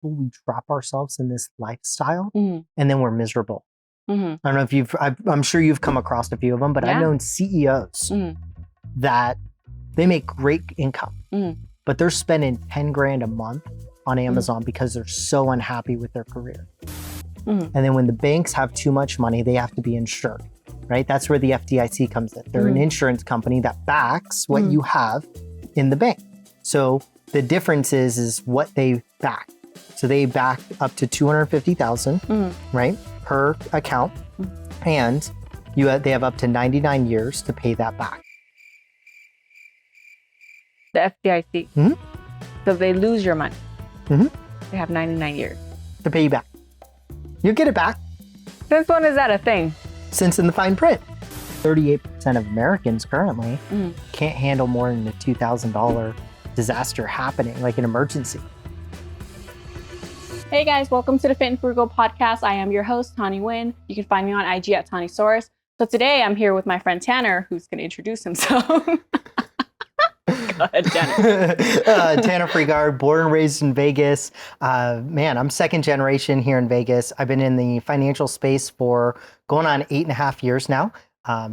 people, we trap ourselves in this lifestyle and then we're miserable. I don't know if I'm sure you've come across a few of them, but I've known CEOs that they make great income, but they're spending 10 grand a month on Amazon because they're so unhappy with their career. And then when the banks have too much money, they have to be insured, right? That's where the FDIC comes in. They're an insurance company that backs what you have in the bank. So the difference is what they back. So they back up to $250,000, right, per account, and they have up to 99 years to pay that back. The FDIC. So if they lose your money, they have 99 years to pay you back. You get it back. Since when is that a thing? Since in the fine print. 38% of Americans currently can't handle more than a $2,000 disaster happening, like an emergency. Hey guys, welcome to the Fit and Frugal podcast. I am your host, Tani Nguyen. You can find me on IG at TaniSource. So today I'm here with my friend Tanner, who's going to introduce himself. Go ahead, Tanner. Tanner Frigaard, born and raised in Vegas. I'm second generation here in Vegas. I've been in the financial space for going on 8.5 years now.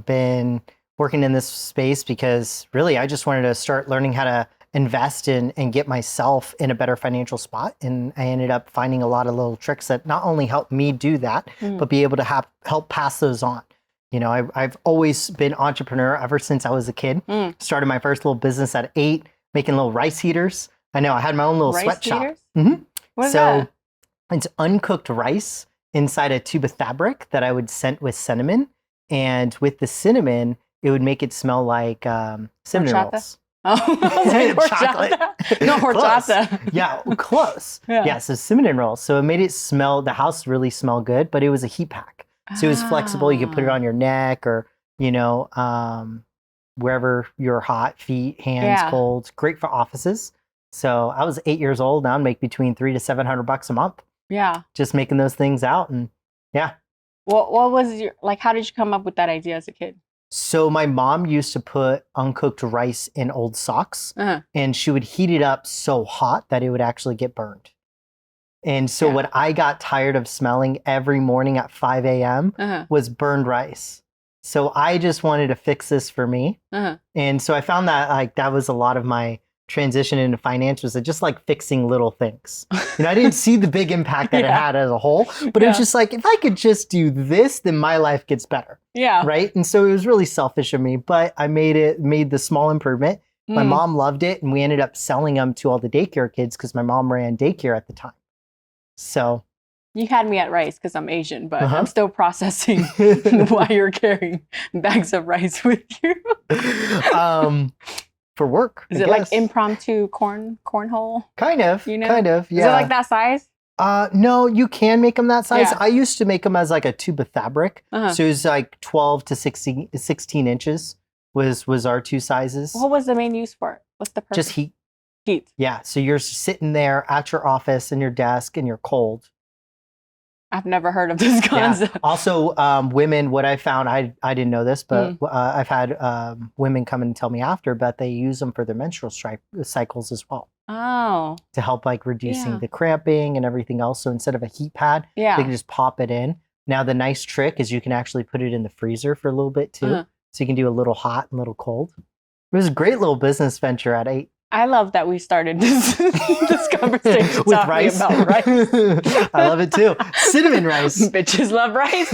Been working in this space because really I just wanted to start learning how to invest in and get myself in a better financial spot. And I ended up finding a lot of little tricks that not only helped me do that, but be able to help pass those on. You know, I've always been entrepreneur ever since I was a kid. Started my first little business at 8, making little rice heaters. I know, I had my own little sweat shop. What is that? It's uncooked rice inside a tube of fabric that I would scent with cinnamon. And with the cinnamon, it would make it smell like cinnamon rolls. Oh, chocolate. No, horchata. Yeah, close. Yeah, so cinnamon rolls. So it made it smell, the house really smell good, but it was a heat pack. So it was flexible. You could put it on your neck or, wherever you're hot, feet, hands, cold. Great for offices. So I was 8 years old. Now I make between $300 to $700 a month. Yeah. Just making those things out. And yeah. What was how did you come up with that idea as a kid? So my mom used to put uncooked rice in old socks and she would heat it up so hot that it would actually get burned. And so what I got tired of smelling every morning at 5 a.m. Was burned rice. So I just wanted to fix this for me. And so I found that that was a lot of my transition into finance was just like fixing little things. I didn't see the big impact that it had as a whole, but it was just like, if I could just do this, then my life gets better. Yeah. Right. And so it was really selfish of me, but I made the small improvement. My mom loved it. And we ended up selling them to all the daycare kids because my mom ran daycare at the time. So you had me at rice because I'm Asian, but I'm still processing why you're carrying bags of rice with you. For work. Is it like impromptu cornhole? Kind of, kind of, yeah. Is it like that size? No, you can make them that size. Yeah. I used to make them as like a tube of fabric. So it was like 12 to 16 inches was our two sizes. What was the main use for it? What's the purpose? Just heat. Heat. Yeah, so you're sitting there at your office in your desk and you're cold. I've never heard of this concept. Yeah. Also, women, what I found, I didn't know this, but I've had women come and tell me after, but they use them for their menstrual cycles as well. Oh. To help like reducing the cramping and everything else. So instead of a heat pad, they can just pop it in. Now, the nice trick is you can actually put it in the freezer for a little bit too. So you can do a little hot and a little cold. It was a great little business venture at 8. I love that we started this conversation with talking rice. about rice. I love it too. Cinnamon rice. Bitches love rice.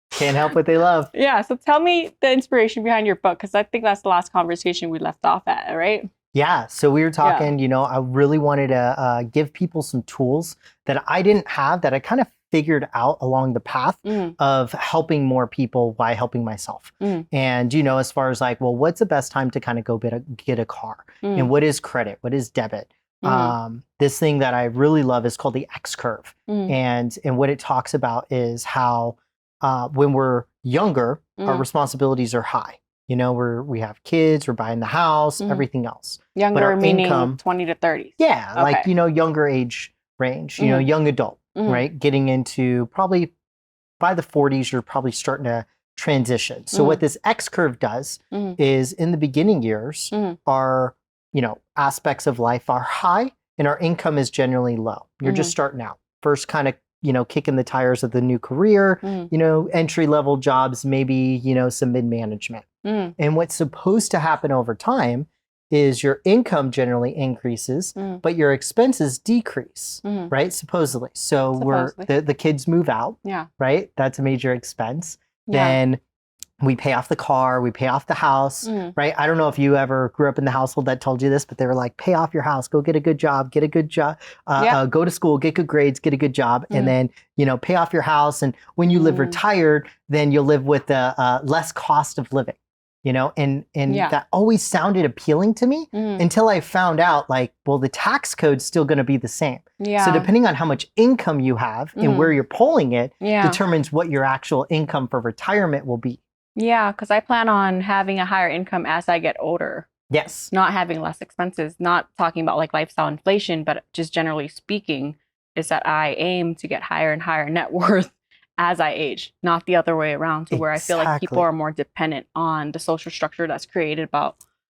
Can't help what they love. Yeah. So tell me the inspiration behind your book, because I think that's the last conversation we left off at, right? Yeah. So we were talking, I really wanted to give people some tools that I didn't have that I kind of figured out along the path of helping more people by helping myself. And, as far as like, well, what's the best time to kind of go get a car? And what is credit? What is debit? This thing that I really love is called the X curve. And what it talks about is how when we're younger, our responsibilities are high. We have kids, we're buying the house, everything else. Younger meaning income, 20 to 30. Yeah, okay. Like, younger age range, young adult. Right? Getting into probably by the 40s, you're probably starting to transition. So what this X curve does is in the beginning years, our, aspects of life are high and our income is generally low. You're just starting out. First kind of, kicking the tires of the new career, entry level jobs, maybe, some mid-management. And what's supposed to happen over time is your income generally increases, but your expenses decrease, right? Supposedly. So the kids move out, right? That's a major expense. Then we pay off the car, we pay off the house, right? I don't know if you ever grew up in the household that told you this, but they were like, pay off your house, go get a good job, go to school, get good grades, get a good job, and then, pay off your house. And when you live retired, then you'll live with less cost of living, and that always sounded appealing to me until I found out the tax code's still going to be the same. So depending on how much income you have and where you're pulling it determines what your actual income for retirement will be. Yeah, because I plan on having a higher income as I get older. Yes. Not having less expenses, not talking about lifestyle inflation, but just generally speaking, is that I aim to get higher and higher net worth as I age, not the other way around, to where I feel like people are more dependent on the social structure that's created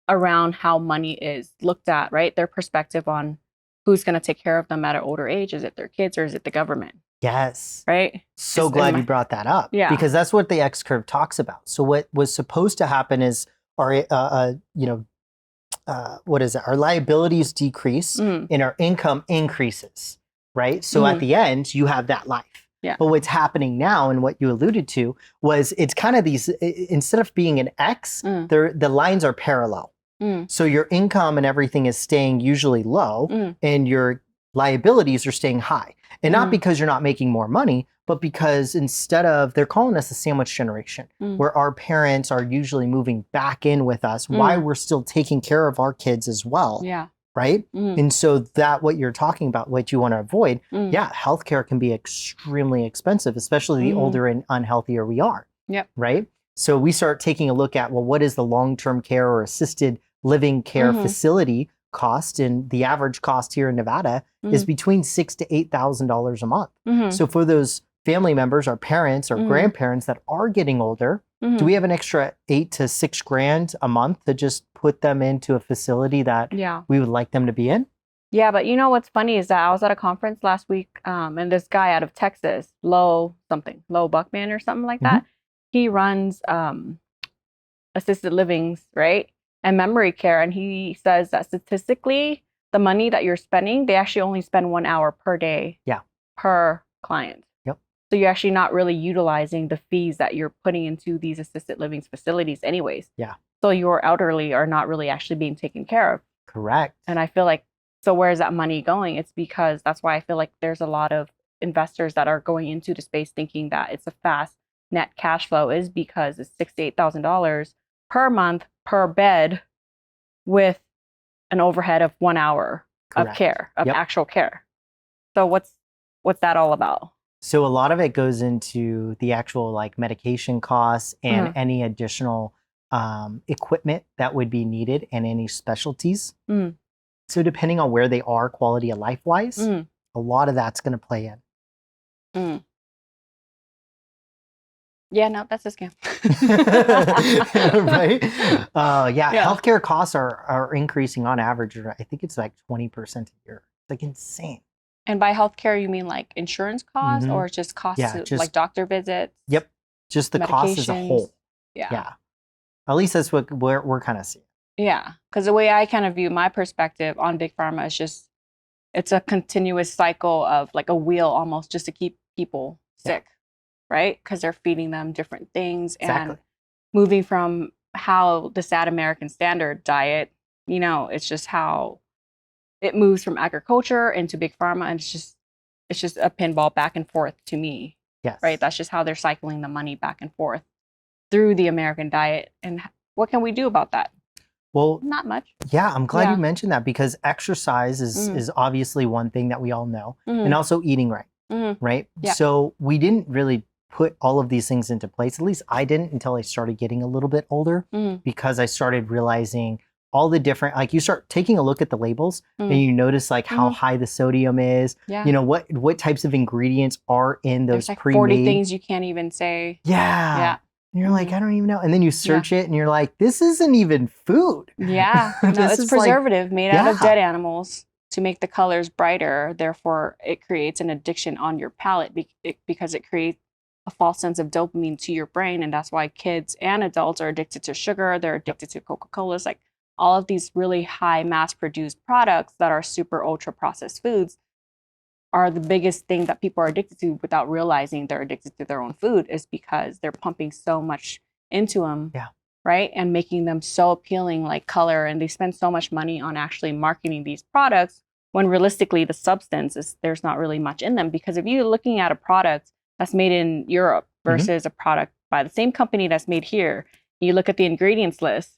around how money is looked at, right? Their perspective on who's going to take care of them at an older age. Is it their kids or is it the government? Yes. Right? So glad you brought that up. Yeah. Because that's what the X curve talks about. So what was supposed to happen is our our liabilities decrease and our income increases, right? So at the end, you have that life. Yeah. But what's happening now, and what you alluded to, was it's kind of these, instead of being an X, the lines are parallel. So your income and everything is staying usually low and your liabilities are staying high. And not because you're not making more money, but because they're calling us the sandwich generation, where our parents are usually moving back in with us while we're still taking care of our kids as well. Yeah. Right? And so what you're talking about, what you want to avoid, healthcare can be extremely expensive, especially the older and unhealthier we are. Yep. Right? So we start taking a look at, what is the long-term care or assisted living care facility cost? And the average cost here in Nevada is between $6,000 to $8,000 a month. So for those family members, our parents or grandparents that are getting older, do we have an extra $8,000 to $6,000 a month to just put them into a facility that we would like them to be in? Yeah, but what's funny is that I was at a conference last week, and this guy out of Texas, Low Buckman or something like that, he runs assisted livings, right? And memory care. And he says that statistically, the money that you're spending, they actually only spend 1 hour per day per client. Yep. So you're actually not really utilizing the fees that you're putting into these assisted living facilities anyways. Yeah. So your elderly are not really actually being taken care of. Correct. And I feel like, so where's that money going? It's because that's why I feel like there's a lot of investors that are going into the space thinking that it's a fast net cash flow, is because it's $6,000 to $8,000 per month per bed with an overhead of 1 hour of care, of actual care. So what's that all about? So a lot of it goes into the actual medication costs and any additional equipment that would be needed and any specialties. So depending on where they are quality of life wise, a lot of that's going to play in. Yeah, no, that's a scam. Right? Healthcare costs are increasing on average. I think it's 20% a year. It's insane. And by healthcare, you mean insurance costs or just costs of doctor visits? Yep. Just the cost as a whole. Yeah. At least that's what we're kind of seeing. Yeah. Because the way I kind of view my perspective on Big Pharma is it's a continuous cycle of a wheel almost, just to keep people sick. Right? Because they're feeding them different things and moving from how the sad American standard diet, it's just how it moves from agriculture into Big Pharma. And it's just a pinball back and forth to me. Yes. Right? That's just how they're cycling the money back and forth through the American diet. And what can we do about that? Well, not much. Yeah, I'm glad you mentioned that, because exercise is obviously one thing that we all know, and also eating right. Right? Yeah. So we didn't really put all of these things into place. At least I didn't, until I started getting a little bit older, because I started realizing all the different, you start taking a look at the labels and you notice how high the sodium is, what types of ingredients are in those pre-made. 40 things you can't even say. Yeah. And you're I don't even know. And then you search it and you're like, this isn't even food. Yeah. No, it's preservative made out of dead animals. to make the colors brighter. Therefore, it creates an addiction on your palate because it creates a false sense of dopamine to your brain. And that's why kids and adults are addicted to sugar. They're addicted to Coca-Colas, like all of these really high mass-produced products that are super ultra processed foods are the biggest thing that people are addicted to without realizing they're addicted to their own food, is because they're pumping so much into them, right? And making them so appealing, like color, and they spend so much money on actually marketing these products when realistically the substance is, there's not really much in them. Because if you're looking at a product that's made in Europe versus a product by the same company that's made here, you look at the ingredients list,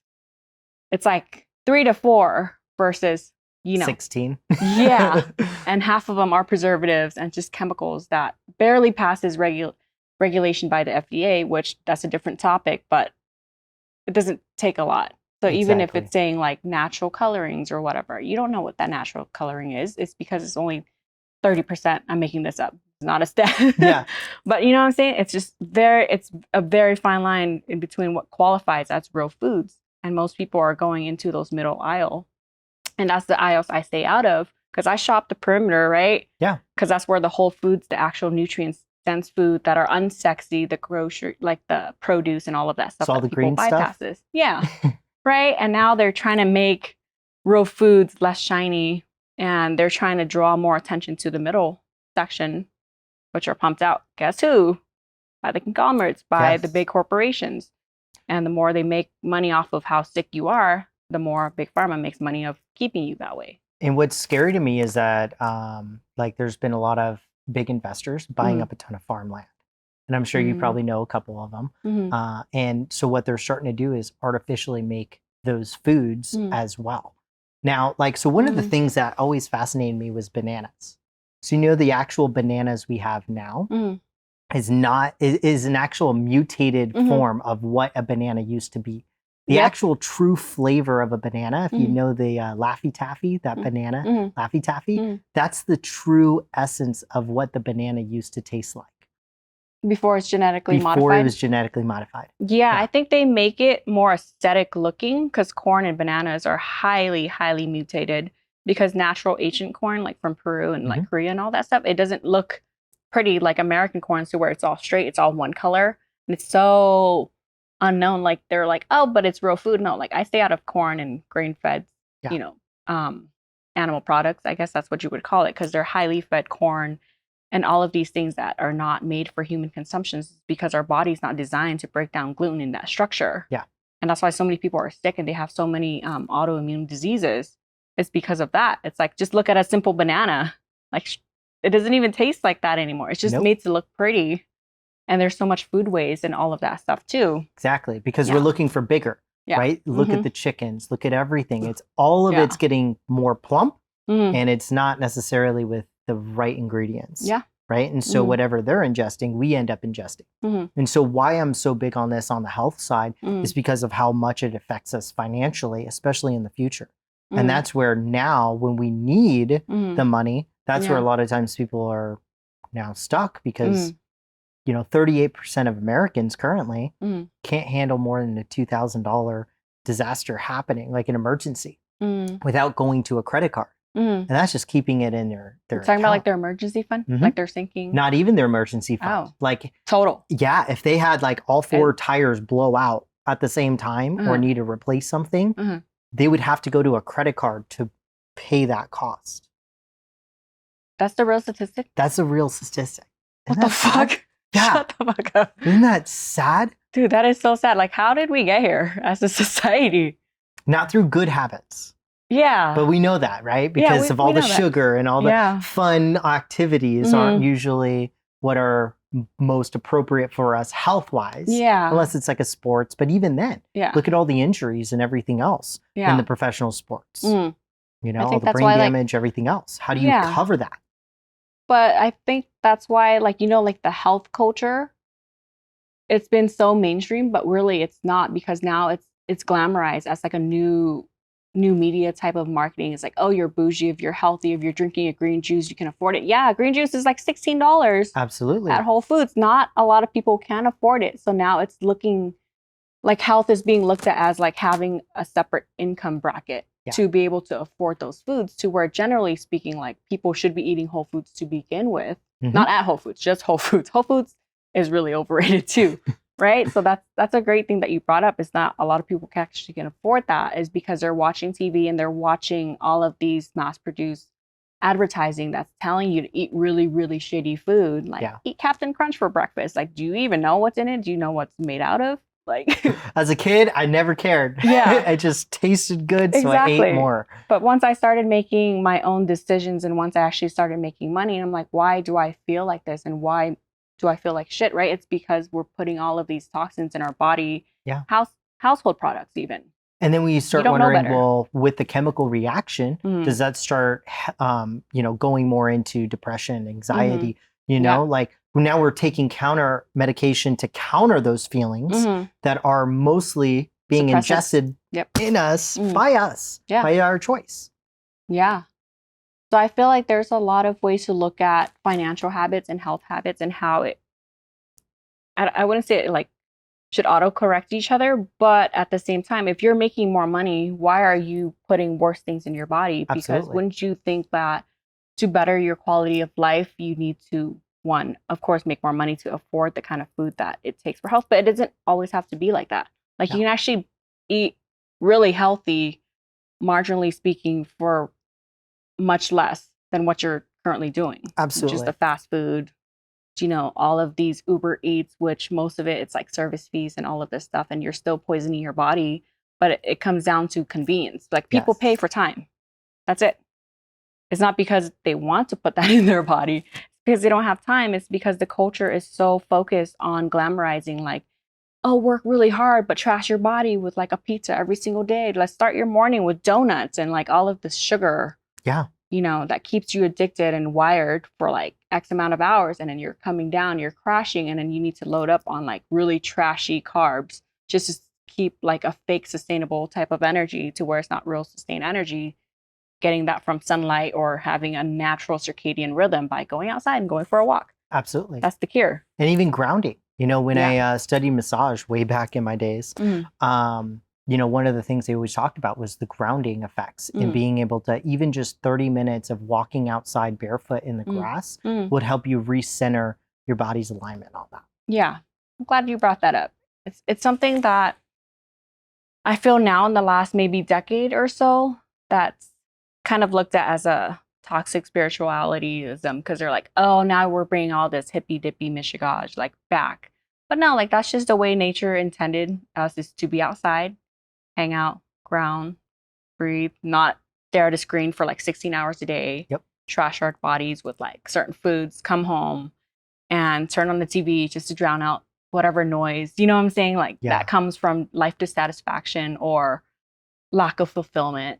it's like 3 to 4 versus 16. Yeah. And half of them are preservatives and just chemicals that barely passes regulation by the FDA, which that's a different topic, but it doesn't take a lot. So even if it's saying like natural colorings or whatever, you don't know what that natural coloring is. It's because it's only 30%. I'm making this up. It's not a stat. Yeah. But you know what I'm saying? It's just it's a very fine line in between what qualifies as real foods. And most people are going into those middle aisle. And that's the aisles I stay out of, because I shop the perimeter, right? Yeah. Because that's where the whole foods, the actual nutrients dense food that are unsexy, the grocery, like the produce and all of that stuff. So all the green bypasses. stuff? Yeah. Right. And now they're trying to make real foods less shiny, and they're trying to draw more attention to the middle section, which are pumped out. Guess who? By the conglomerates, by the big corporations. And the more they make money off of how sick you are, the more Big Pharma makes money of keeping you that way. And what's scary to me is that like there's been a lot of big investors buying up a ton of farmland. And I'm sure you probably know a couple of them. And so what they're starting to do is artificially make those foods as well. Now, like, so one of the things that always fascinated me was bananas. So, the actual bananas we have now is an actual mutated form of what a banana used to be. The actual true flavor of a banana, if you know the Laffy Taffy, that banana, Laffy Taffy, that's the true essence of what the banana used to taste like. Before it's genetically modified? Before it was genetically modified. Yeah, I think they make it more aesthetic looking, because corn and bananas are highly, highly mutated, because natural ancient corn, like from Peru and like Korea and all that stuff, it doesn't look pretty like American corn, so where it's all straight, it's all one color. And it's so unknown, like they're like, oh, but it's real food. No, like I stay out of corn and grain-fed, animal products. I guess that's what you would call it, because they're highly fed corn and all of these things that are not made for human consumption, because our body's not designed to break down gluten in that structure. Yeah. And that's why so many people are sick and they have so many autoimmune diseases. It's because of that. It's like, just look at a simple banana. Like, it doesn't even taste like that anymore. It's just made to look pretty. And there's so much food waste and all of that stuff too. Exactly, because we're looking for bigger, right? Look at the chickens, look at everything. It's all of it's getting more plump, and it's not necessarily with the right ingredients. Yeah. Right. And so whatever they're ingesting, we end up ingesting. And so why I'm so big on this on the health side is because of how much it affects us financially, especially in the future. And that's where now, when we need the money, that's where a lot of times people are now stuck, because 38% of Americans currently can't handle more than a $2,000 disaster happening, like an emergency, without going to a credit card. And that's just keeping it in their You're talking about like their emergency fund, like they're sinking. Not even their emergency fund. Oh, like total. Yeah, if they had like all 4 tires blow out at the same time or need to replace something, they would have to go to a credit card to pay that cost. That's the real statistic? That's a real statistic. What the fuck? Yeah. Shut the fuck up. Isn't that sad? Dude, that is so sad. Like, how did we get here as a society? Not through good habits. Yeah. But we know that, right? Because of all the sugar and all the fun activities aren't usually what are most appropriate for us health-wise. Yeah. Unless it's like a sports. But even then, look at all the injuries and everything else in the professional sports. All the brain damage, everything else. How do you cover that? But I think that's why, like, like the health culture, it's been so mainstream, but really it's not, because now it's glamorized as like a new media type of marketing. It's like, oh, you're bougie if you're healthy, if you're drinking a green juice, you can afford it. Yeah, green juice is like $16. Absolutely. At Whole Foods. Not a lot of people can afford it. So now it's looking like health is being looked at as like having a separate income bracket. to be able to afford those foods, to where generally speaking, like people should be eating whole foods to begin with. Not at Whole Foods, just Whole Foods. Whole Foods is really overrated too, right? So that's a great thing that you brought up, is that a lot of people can afford that, is because they're watching TV and they're watching all of these mass-produced advertising that's telling you to eat really, really shitty food. Like, eat Captain Crunch for breakfast. Like, do you even know what's in it? Do you know what's made out of? Like, as a kid, I never cared. Yeah. It just tasted good, so I ate more. But once I started making my own decisions, and once I actually started making money, and I'm like, why do I feel like this? And why do I feel like shit, right? It's because we're putting all of these toxins in our body. Yeah. Household products even. And then we start wondering, well, with the chemical reaction, does that start, going more into depression, anxiety, like now we're taking counter medication to counter those feelings that are mostly being ingested in us, by us, by our choice. Yeah. So I feel like there's a lot of ways to look at financial habits and health habits, and how I wouldn't say it like should autocorrect each other, but at the same time, if you're making more money, why are you putting worse things in your body? Because wouldn't you think that to better your quality of life, you need to, one, of course, make more money to afford the kind of food that it takes for health, but it doesn't always have to be like that. Like you can actually eat really healthy, marginally speaking, for much less than what you're currently doing. Absolutely. Just the fast food, all of these Uber Eats, which most of it's like service fees and all of this stuff, and you're still poisoning your body. But it comes down to convenience. Like people pay for time. That's it. It's not because they want to put that in their body. It's because they don't have time. It's because the culture is so focused on glamorizing, like, oh, work really hard, but trash your body with like a pizza every single day. Let's start your morning with donuts and like all of this sugar. Yeah. That keeps you addicted and wired for like X amount of hours. And then you're coming down, you're crashing, and then you need to load up on like really trashy carbs just to keep like a fake sustainable type of energy, to where it's not real sustained energy, getting that from sunlight or having a natural circadian rhythm by going outside and going for a walk. Absolutely. That's the cure. And even grounding. When I studied massage way back in my days, one of the things they always talked about was the grounding effects, and being able to, even just 30 minutes of walking outside barefoot in the grass would help you recenter your body's alignment on that. Yeah. I'm glad you brought that up. It's something that I feel now in the last maybe decade or so that's kind of looked at as a toxic spiritualityism, because they're like, oh, now we're bringing all this hippy dippy mishigosh like back. But no, like that's just the way nature intended us, is to be outside, hang out, ground, breathe, not stare at a screen for like 16 hours a day, trash our bodies with like certain foods, come home and turn on the TV just to drown out whatever noise, you know what I'm saying? Like that comes from life dissatisfaction or lack of fulfillment,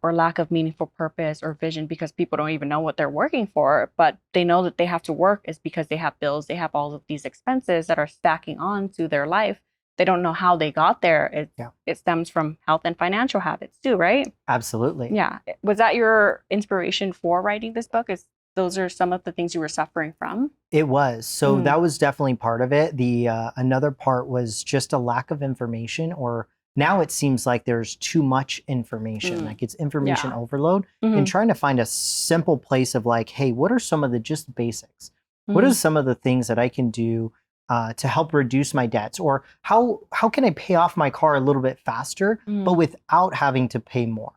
or lack of meaningful purpose or vision, because people don't even know what they're working for, but they know that they have to work is because they have bills, they have all of these expenses that are stacking on to their life. They don't know how they got there. It stems from health and financial habits too, right? Absolutely. Yeah. Was that your inspiration for writing this book? Those are some of the things you were suffering from? It was. So that was definitely part of it. The another part was just a lack of information, or now it seems like there's too much information, like it's information overload, and trying to find a simple place of like, hey, what are some of the just basics? What are some of the things that I can do to help reduce my debts? Or how can I pay off my car a little bit faster, but without having to pay more?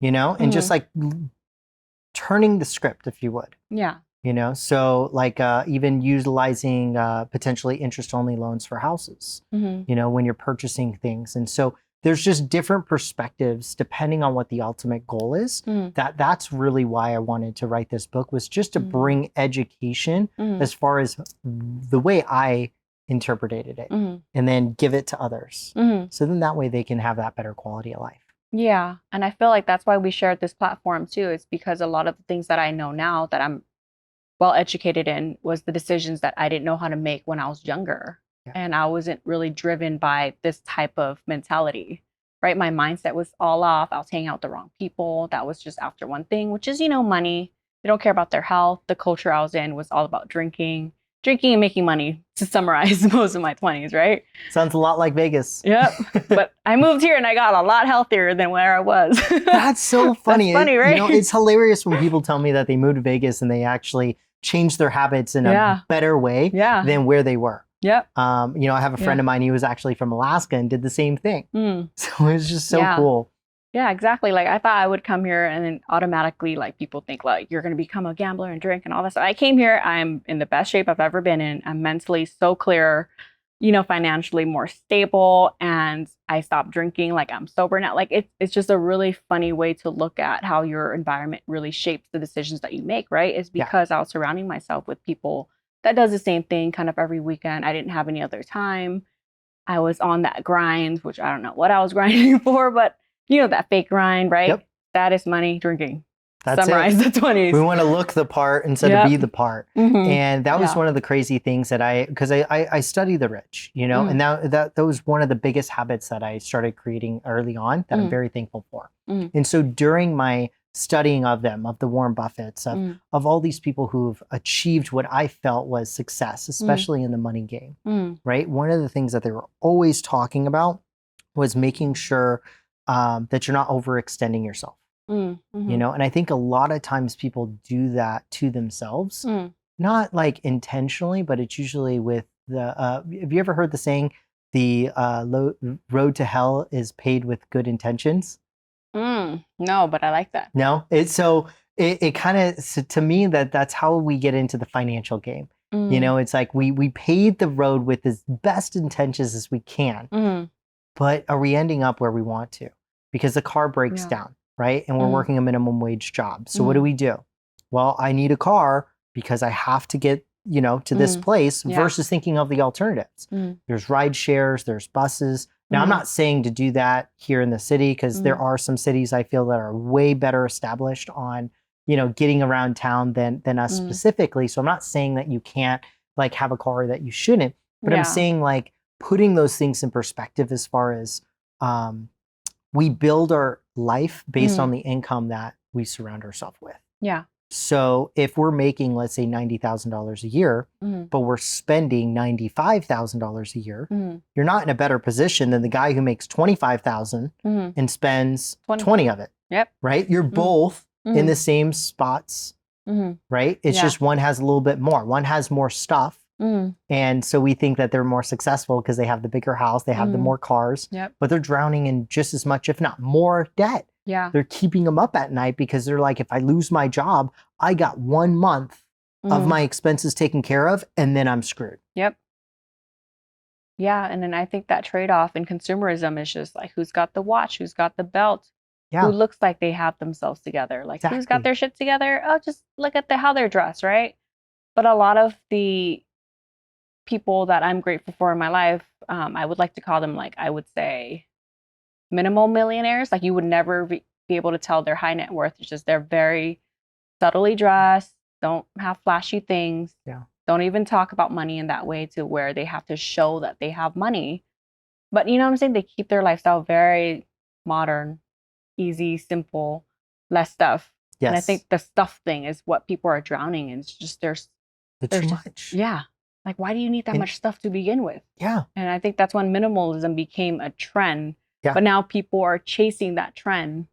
And just like turning the script, if you would. Yeah. So like even utilizing potentially interest-only loans for houses, when you're purchasing things. And so there's just different perspectives depending on what the ultimate goal is. That's really why I wanted to write this book, was just to bring education as far as the way I interpreted it, and then give it to others. So then that way they can have that better quality of life. Yeah. And I feel like that's why we shared this platform too. It's because a lot of the things that I know now that I'm well educated in was the decisions that I didn't know how to make when I was younger. And I wasn't really driven by this type of mentality, right? My mindset was all off. I was hanging out with the wrong people. That was just after one thing, which is, money. They don't care about their health. The culture I was in was all about drinking drinking and making money, to summarize most of my 20s, right? Sounds a lot like Vegas. Yep. But I moved here and I got a lot healthier than where I was. That's so funny. That's funny, right? It's hilarious when people tell me that they moved to Vegas and they actually changed their habits in a better way than where they were. Yep. I have a friend of mine, he was actually from Alaska and did the same thing. So it was just so cool. Yeah, exactly. Like I thought I would come here and then automatically like people think like you're going to become a gambler and drink and all that stuff. I came here, I'm in the best shape I've ever been in. I'm mentally so clear, financially more stable, and I stopped drinking. Like I'm sober now. Like it's just a really funny way to look at how your environment really shapes the decisions that you make, right? It's because I was surrounding myself with people that does the same thing kind of every weekend. I didn't have any other time. I was on that grind, which I don't know what I was grinding for, but that fake grind, right? Yep. Status, money, drinking. That's Summarize the 20s. We want to look the part instead of be the part. And that was one of the crazy things that because I study the rich, and that was one of the biggest habits that I started creating early on that I'm very thankful for. And so during my studying of them, of the Warren Buffetts, of all these people who've achieved what I felt was success, especially in the money game, right? One of the things that they were always talking about was making sure that you're not overextending yourself, and I think a lot of times people do that to themselves, not like intentionally, but it's usually with have you ever heard the saying, the road to hell is paved with good intentions? No, but I like that. No, it kind of, to me, that's how we get into the financial game. It's like we paved the road with as best intentions as we can. But are we ending up where we want to? Because the car breaks down, right? And we're working a minimum wage job. So what do? Well, I need a car because I have to get, to this place versus thinking of the alternatives. There's ride shares, there's buses. Now, I'm not saying to do that here in the city because there are some cities I feel that are way better established on, getting around town than us specifically. So I'm not saying that you can't like have a car that you shouldn't, but I'm saying like putting those things in perspective as far as we build our life based on the income that we surround ourselves with. Yeah. So if we're making, let's say, $90,000 a year, but we're spending $95,000 a year, you're not in a better position than the guy who makes $25,000 and spends 20 of it. Yep. Right? You're both in the same spots, right? It's just one has a little bit more. One has more stuff. And so we think that they're more successful because they have the bigger house, they have the more cars, but they're drowning in just as much, if not more, debt. Yeah. They're keeping them up at night because they're like, if I lose my job, I got 1 month of my expenses taken care of, and then I'm screwed. Yep. Yeah. And then I think that trade-off in consumerism is just like, who's got the watch, who's got the belt, who looks like they have themselves together. Like, who's got their shit together? Oh, just look at how they're dressed, right? But a lot of the people that I'm grateful for in my life, I would like to call them, like, I would say minimal millionaires. Like, you would never be able to tell their high net worth. It's just they're very subtly dressed, don't have flashy things, don't even talk about money in that way to where they have to show that they have money. But you know what I'm saying? They keep their lifestyle very modern, easy, simple, less stuff. Yes. And I think the stuff thing is what people are drowning in. It's just there's too much. Yeah. Like, why do you need that much stuff to begin with? Yeah. And I think that's when minimalism became a trend. Yeah. But now people are chasing that trend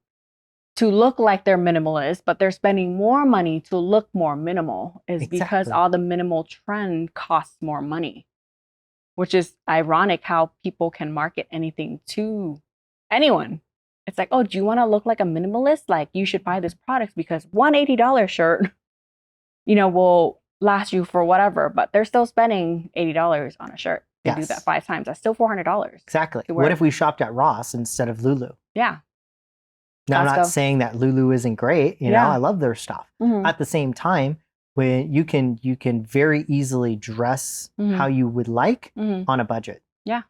to look like they're minimalist, but they're spending more money to look more minimal because all the minimal trend costs more money, which is ironic how people can market anything to anyone. It's like, oh, do you want to look like a minimalist? Like, you should buy this product because one $80 shirt, will last you for whatever, but they're still spending $80 on a shirt. They do that 5 times. That's still $400. Exactly. What if we shopped at Ross instead of Lulu? Yeah. Now, I'm not saying that Lulu isn't great. I love their stuff. At the same time, when you can very easily dress how you would like on a budget. Yeah.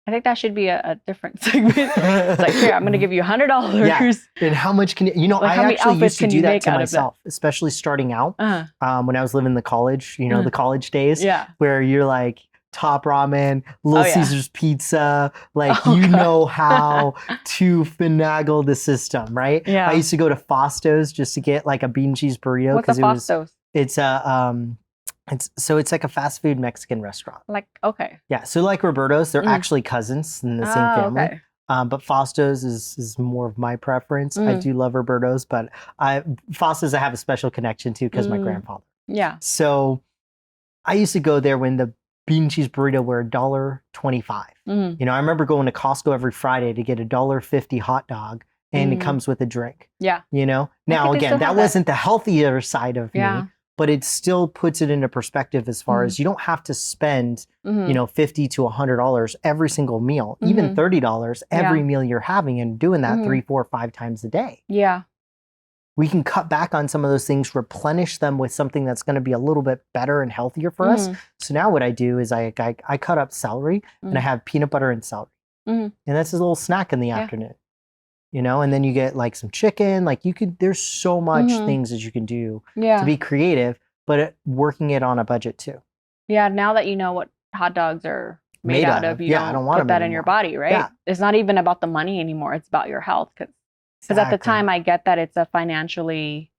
I think that should be a different segment. It's like, here, I'm going to give you $100. Yeah. And how much can you, like, I actually used to do that to myself, especially starting out when I was living the college, the college days where you're like, top ramen, Little Caesars pizza, like know how to finagle the system, right? Yeah. I used to go to Fosto's just to get like a bean cheese burrito because it's a It's like a fast food Mexican restaurant. Like, okay. Yeah. So like Roberto's, they're actually cousins in the same family. Okay. But Fosto's is more of my preference. I do love Roberto's, but Fosto's I have a special connection to because my grandfather. Yeah. So I used to go there when the bean and cheese burrito were $1.25. You know, I remember going to Costco every Friday to get a $1.50 hot dog, and it comes with a drink. Yeah. You know, now again, that wasn't the healthier side of me, but it still puts it into perspective as far as you don't have to spend, you know, $50 to $100 every single meal, even $30 every meal you're having, and doing that 3, 4, 5 times a day. Yeah. We can cut back on some of those things, replenish them with something that's going to be a little bit better and healthier for us. So now what I do is I cut up celery and I have peanut butter and celery. And that's a little snack in the afternoon. You know, and then you get like some chicken, like there's so much things that you can do to be creative, but working it on a budget too. Yeah. Now that you know what hot dogs are made out of, you don't put that in your body, right? Yeah. It's not even about the money anymore. It's about your health. Because at the time I get that it's a financially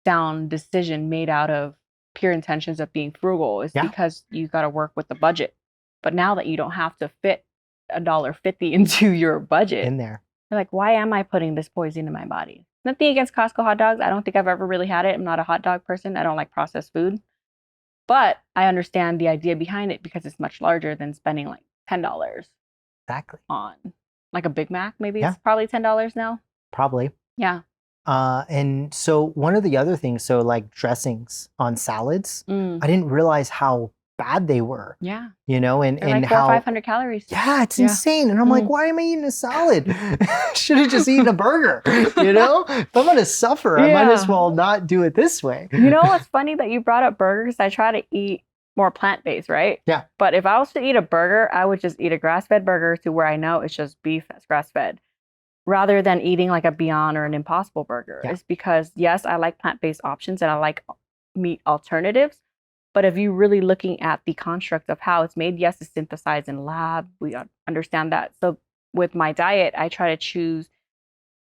sound decision made out of pure intentions of being frugal. It's because you got to work with the budget. But now that you don't have to fit $1.50 into your budget in there. You're like, why am I putting this poison in my body? Nothing against Costco hot dogs. I don't think I've ever really had it. I'm not a hot dog person. I don't like processed food. But I understand the idea behind it because it's much larger than spending like $10 on like a Big Mac. Maybe it's probably $10 now. Probably. Yeah. And so one of the other things, so like dressings on salads, I didn't realize how bad they were. Yeah. You know, and like how 500 calories. Yeah, it's insane. And I'm like, why am I eating a salad? Should have just eaten a burger. You know, if I'm gonna suffer, I might as well not do it this way. You know what's funny that you brought up burgers? I try to eat more plant-based, right? Yeah. But if I was to eat a burger, I would just eat a grass-fed burger to where I know it's just beef that's grass-fed, rather than eating like a Beyond or an Impossible burger. It's because yes, I like plant-based options and I like meat alternatives. But if you're really looking at the construct of how it's made, yes, it's synthesized in lab. We understand that. So with my diet, I try to choose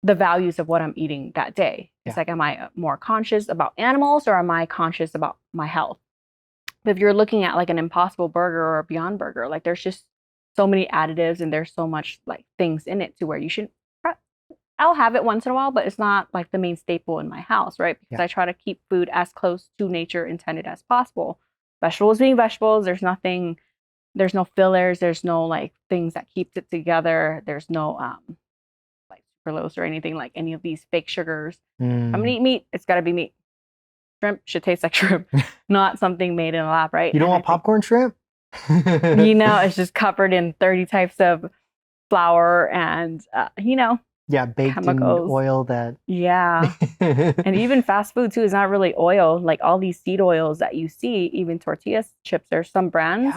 the values of what I'm eating that day. It's like, am I more conscious about animals or am I conscious about my health? But if you're looking at like an Impossible burger or a Beyond burger, like there's just so many additives and there's so much like things in it to where you should. I'll have it once in a while, but it's not like the main staple in my house, right? Because I try to keep food as close to nature intended as possible. Vegetables being vegetables, there's no fillers, there's no like things that keeps it together. There's no like sucralose or anything like any of these fake sugars. If I'm gonna eat meat, it's gotta be meat. Shrimp should taste like shrimp, not something made in a lab, right? You don't want popcorn shrimp? You know, it's just covered in 30 types of flour and baked chemicals. In oil that. Yeah. And even fast food too is not really oil. Like all these seed oils that you see, even tortilla chips, there's some brands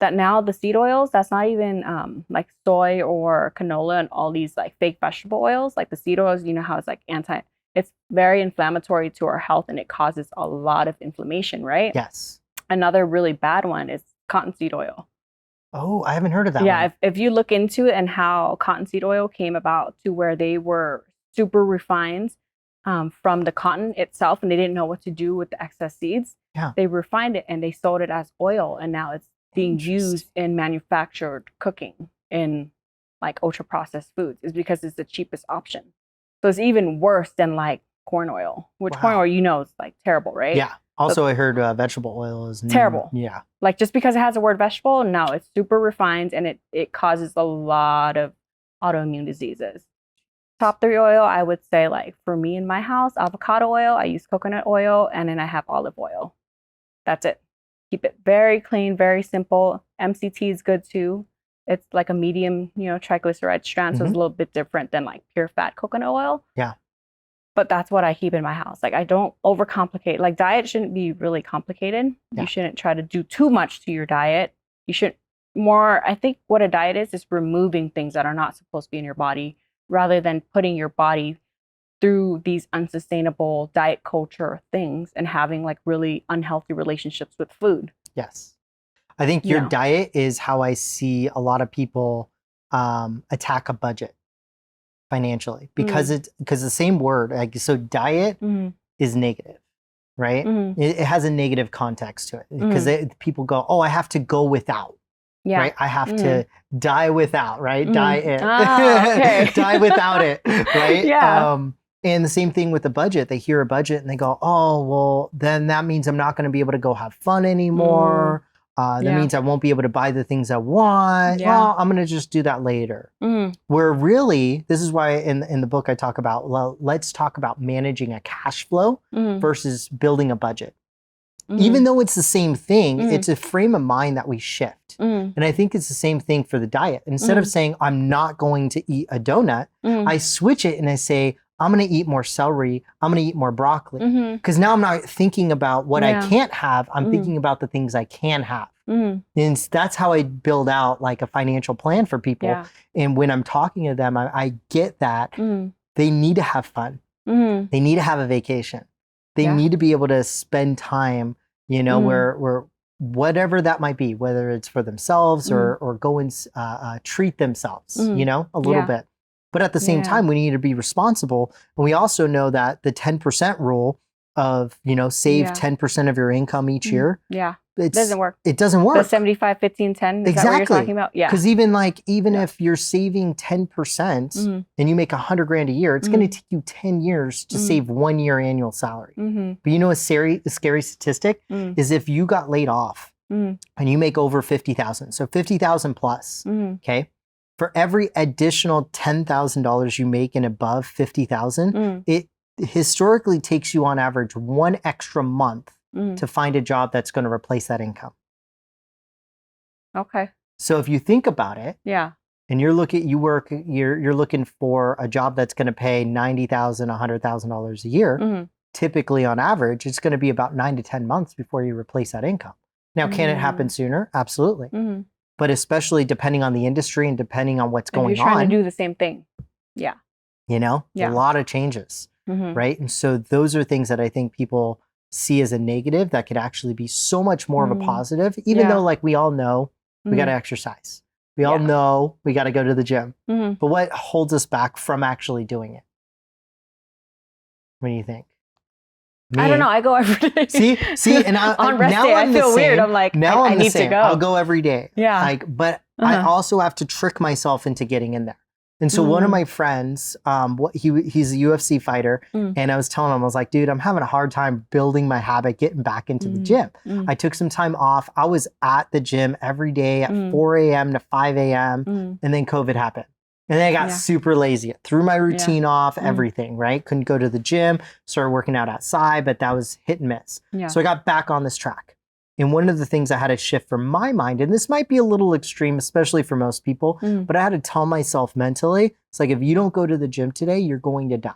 that now the seed oils, that's not even like soy or canola and all these like fake vegetable oils. Like the seed oils, you know how it's like it's very inflammatory to our health and it causes a lot of inflammation, right? Yes. Another really bad one is cottonseed oil. Oh, I haven't heard of that one. Yeah, if you look into it and how cottonseed oil came about to where they were super refined from the cotton itself and they didn't know what to do with the excess seeds, they refined it and they sold it as oil and now it's being used in manufactured cooking in like ultra processed foods is because it's the cheapest option. So it's even worse than like corn oil, which corn oil, you know, is like terrible, right? Yeah. Also, I heard vegetable oil is terrible. Yeah. Like just because it has the word vegetable, no, it's super refined and it causes a lot of autoimmune diseases. Top 3 oil, I would say like for me in my house, avocado oil, I use coconut oil, and then I have olive oil. That's it. Keep it very clean, very simple. MCT is good too. It's like a medium, triglyceride strand, so it's a little bit different than like pure fat coconut oil. Yeah. But that's what I keep in my house. Like I don't overcomplicate. Like diet shouldn't be really complicated. Yeah. You shouldn't try to do too much to your diet. You should I think what a diet is removing things that are not supposed to be in your body rather than putting your body through these unsustainable diet culture things and having like really unhealthy relationships with food. Yes. I think your diet is how I see a lot of people attack a budget financially because the same word, like, so diet is negative. right? It has a negative context to it because people go, oh, I have to go without, right? I have to die without, right? Die it. Okay. Die without it, right? Yeah. And the same thing with the budget. They hear a budget and they go, oh, well, then that means I'm not going to be able to go have fun anymore. That means I won't be able to buy the things I want. Yeah. Well, I'm going to just do that later. Where really, this is why in the book I talk about, well, let's talk about managing a cash flow versus building a budget. Even though it's the same thing, it's a frame of mind that we shift. And I think it's the same thing for the diet. Instead of saying, I'm not going to eat a donut, I switch it and I say, I'm going to eat more celery. I'm going to eat more broccoli. Because now I'm not thinking about what I can't have. I'm thinking about the things I can have. And that's how I build out like a financial plan for people. Yeah. And when I'm talking to them, I get that they need to have fun. They need to have a vacation. They need to be able to spend time, you know, where whatever that might be, whether it's for themselves or go and treat themselves, you know, a little bit. But at the same time, we need to be responsible. And we also know that the 10% rule of, you know, save 10% of your income each year. Yeah. It doesn't work. It doesn't work. The 75, 15, 10. Is that what you're talking about? Yeah. Because even if you're saving 10% and you make $100,000 a year, it's going to take you 10 years to save 1 year annual salary. But you know, a scary statistic is if you got laid off and you make over 50,000, so 50,000 plus, okay? For every additional $10,000 you make and above 50,000, it historically takes you on average 1 extra month to find a job that's going to replace that income. Okay. So if you think about it, and you're looking for a job that's going to pay $90,000, $100,000 a year, typically on average, it's going to be about 9 to 10 months before you replace that income. Now, can it happen sooner? Absolutely. But especially depending on the industry and depending on what's going on. You're trying to do the same thing. Yeah. You know, a lot of changes, right? And so those are things that I think people see as a negative that could actually be so much more of a positive, even though like we all know we got to exercise. We all know we got to go to the gym. But what holds us back from actually doing it? What do you think? Me. I don't know. I go every day. See, and on rest day, I feel weird. I'm like, I need to go. I'll go every day. Yeah. But I also have to trick myself into getting in there. And so one of my friends, he's a UFC fighter, and I was telling him, I was like, dude, I'm having a hard time building my habit, getting back into the gym. I took some time off. I was at the gym every day at 4 a.m. to 5 a.m. And then COVID happened. And then I got super lazy. I threw my routine off, everything, right? Couldn't go to the gym, started working out outside, but that was hit and miss. Yeah. So I got back on this track. And one of the things I had to shift from my mind, and this might be a little extreme, especially for most people, but I had to tell myself mentally, it's like, if you don't go to the gym today, you're going to die.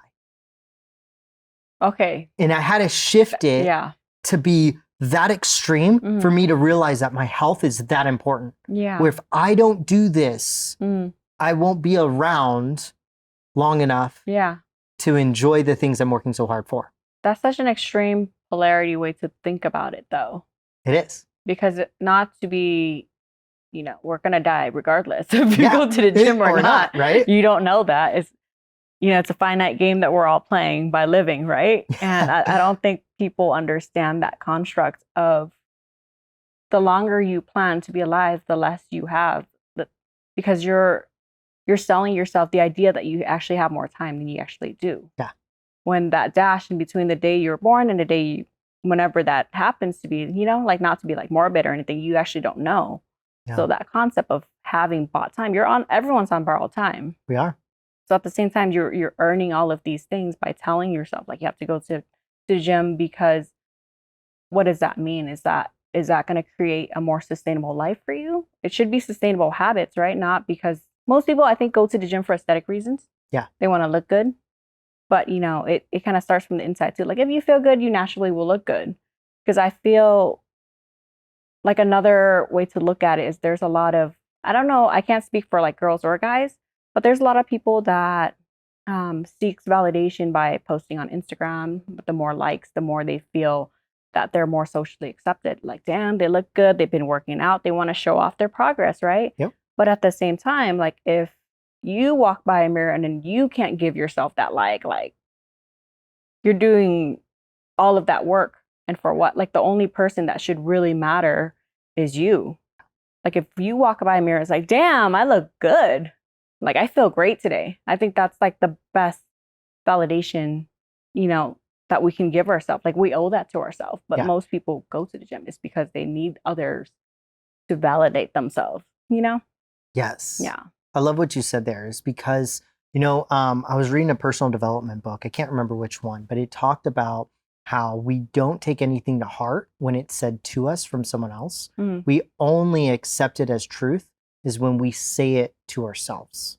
Okay. And I had to shift it to be that extreme for me to realize that my health is that important. Yeah. Where if I don't do this, I won't be around long enough to enjoy the things I'm working so hard for. That's such an extreme polarity way to think about it, though. It is. Because not to be, you know, we're going to die regardless if you go to the gym or not. Right? You don't know that. It's, you know, it's a finite game that we're all playing by living, right? And I don't think people understand that construct of the longer you plan to be alive, the less you have. Because you're selling yourself the idea that you actually have more time than you actually do. Yeah. When that dash in between the day you're born and the day whenever that happens to be, you know, like not to be like morbid or anything, you actually don't know. Yeah. So that concept of having bought time, everyone's on borrowed time. We are. So at the same time, you're earning all of these things by telling yourself like you have to go to the gym, because what does that mean? Is that going to create a more sustainable life for you? It should be sustainable habits, right? Not because most people, I think, go to the gym for aesthetic reasons. Yeah. They want to look good. But, you know, it kind of starts from the inside too. Like if you feel good, you naturally will look good. Because I feel like another way to look at it is there's a lot of, I don't know, I can't speak for like girls or guys, but there's a lot of people that seeks validation by posting on Instagram. But the more likes, the more they feel that they're more socially accepted. Like, damn, they look good. They've been working out. They want to show off their progress, right? Yep. But at the same time, like if you walk by a mirror and then you can't give yourself that like you're doing all of that work and for what? Like the only person that should really matter is you. Like if you walk by a mirror, it's like, damn, I look good. Like I feel great today. I think that's like the best validation, that we can give ourselves. Like we owe that to ourselves. But most people go to the gym is because they need others to validate themselves, Yes. Yeah. I love what you said there is because, I was reading a personal development book. I can't remember which one, but it talked about how we don't take anything to heart when it's said to us from someone else. We only accept it as truth is when we say it to ourselves.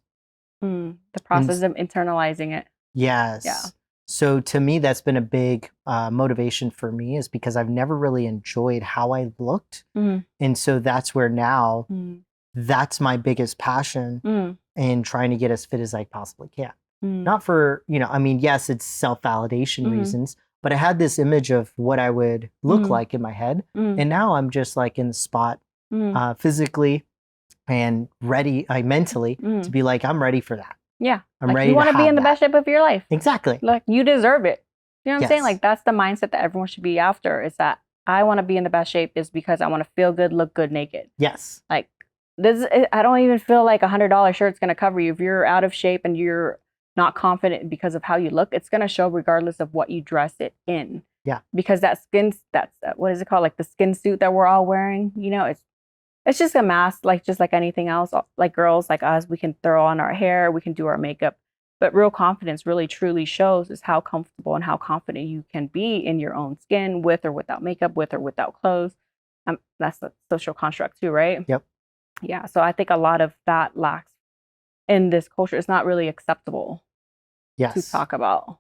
The process of internalizing it. Yes. Yeah. So to me, that's been a big motivation for me is because I've never really enjoyed how I looked. And so that's where now that's my biggest passion in trying to get as fit as I possibly can. Not for, yes, it's self-validation reasons, but I had this image of what I would look like in my head. And now I'm just like in the spot physically and ready, mentally to be like, I'm ready for that. Yeah. I'm ready you want to be in the that. best shape of your life. Exactly. Like you deserve it. You know what I'm saying? Yes. Like that's the mindset that everyone should be after is that I want to be in the best shape is because I want to feel good, look good naked. Yes. Like I don't even feel like $100 shirt's going to cover you. If you're out of shape and you're not confident because of how you look, it's going to show regardless of what you dress it in. Yeah. Because that's what is it called? Like the skin suit that we're all wearing, it's just a mask, like just like anything else. Like girls like us, we can throw on our hair, we can do our makeup. But real confidence really truly shows is how comfortable and how confident you can be in your own skin with or without makeup, with or without clothes. That's the social construct too, right? Yep. Yeah. So I think a lot of that lacks in this culture. It's not really acceptable to talk about.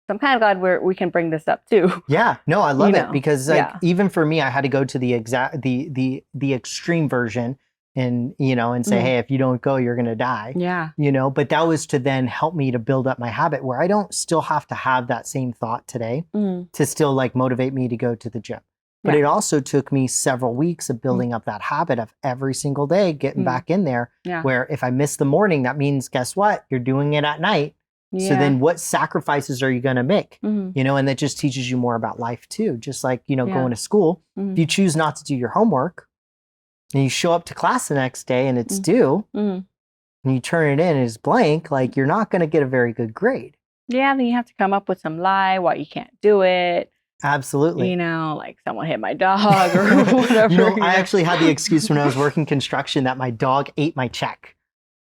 So I'm kind of glad we can bring this up too. Yeah, no, I love it because even for me, I had to go to the extreme version and say, hey, if you don't go, you're gonna die. Yeah. But that was to then help me to build up my habit where I don't still have to have that same thought today to still like motivate me to go to the gym. But it also took me several weeks of building up that habit of every single day getting back in there. Yeah. Where if I miss the morning, that means guess what? You're doing it at night. Yeah. So then what sacrifices are you going to make? And that just teaches you more about life too. Just like, going to school, if you choose not to do your homework and you show up to class the next day and it's due and you turn it in and it's blank, like you're not going to get a very good grade. Yeah. Then you have to come up with some lie why you can't do it. Absolutely. Like someone hit my dog or whatever. I actually had the excuse when I was working construction that my dog ate my check.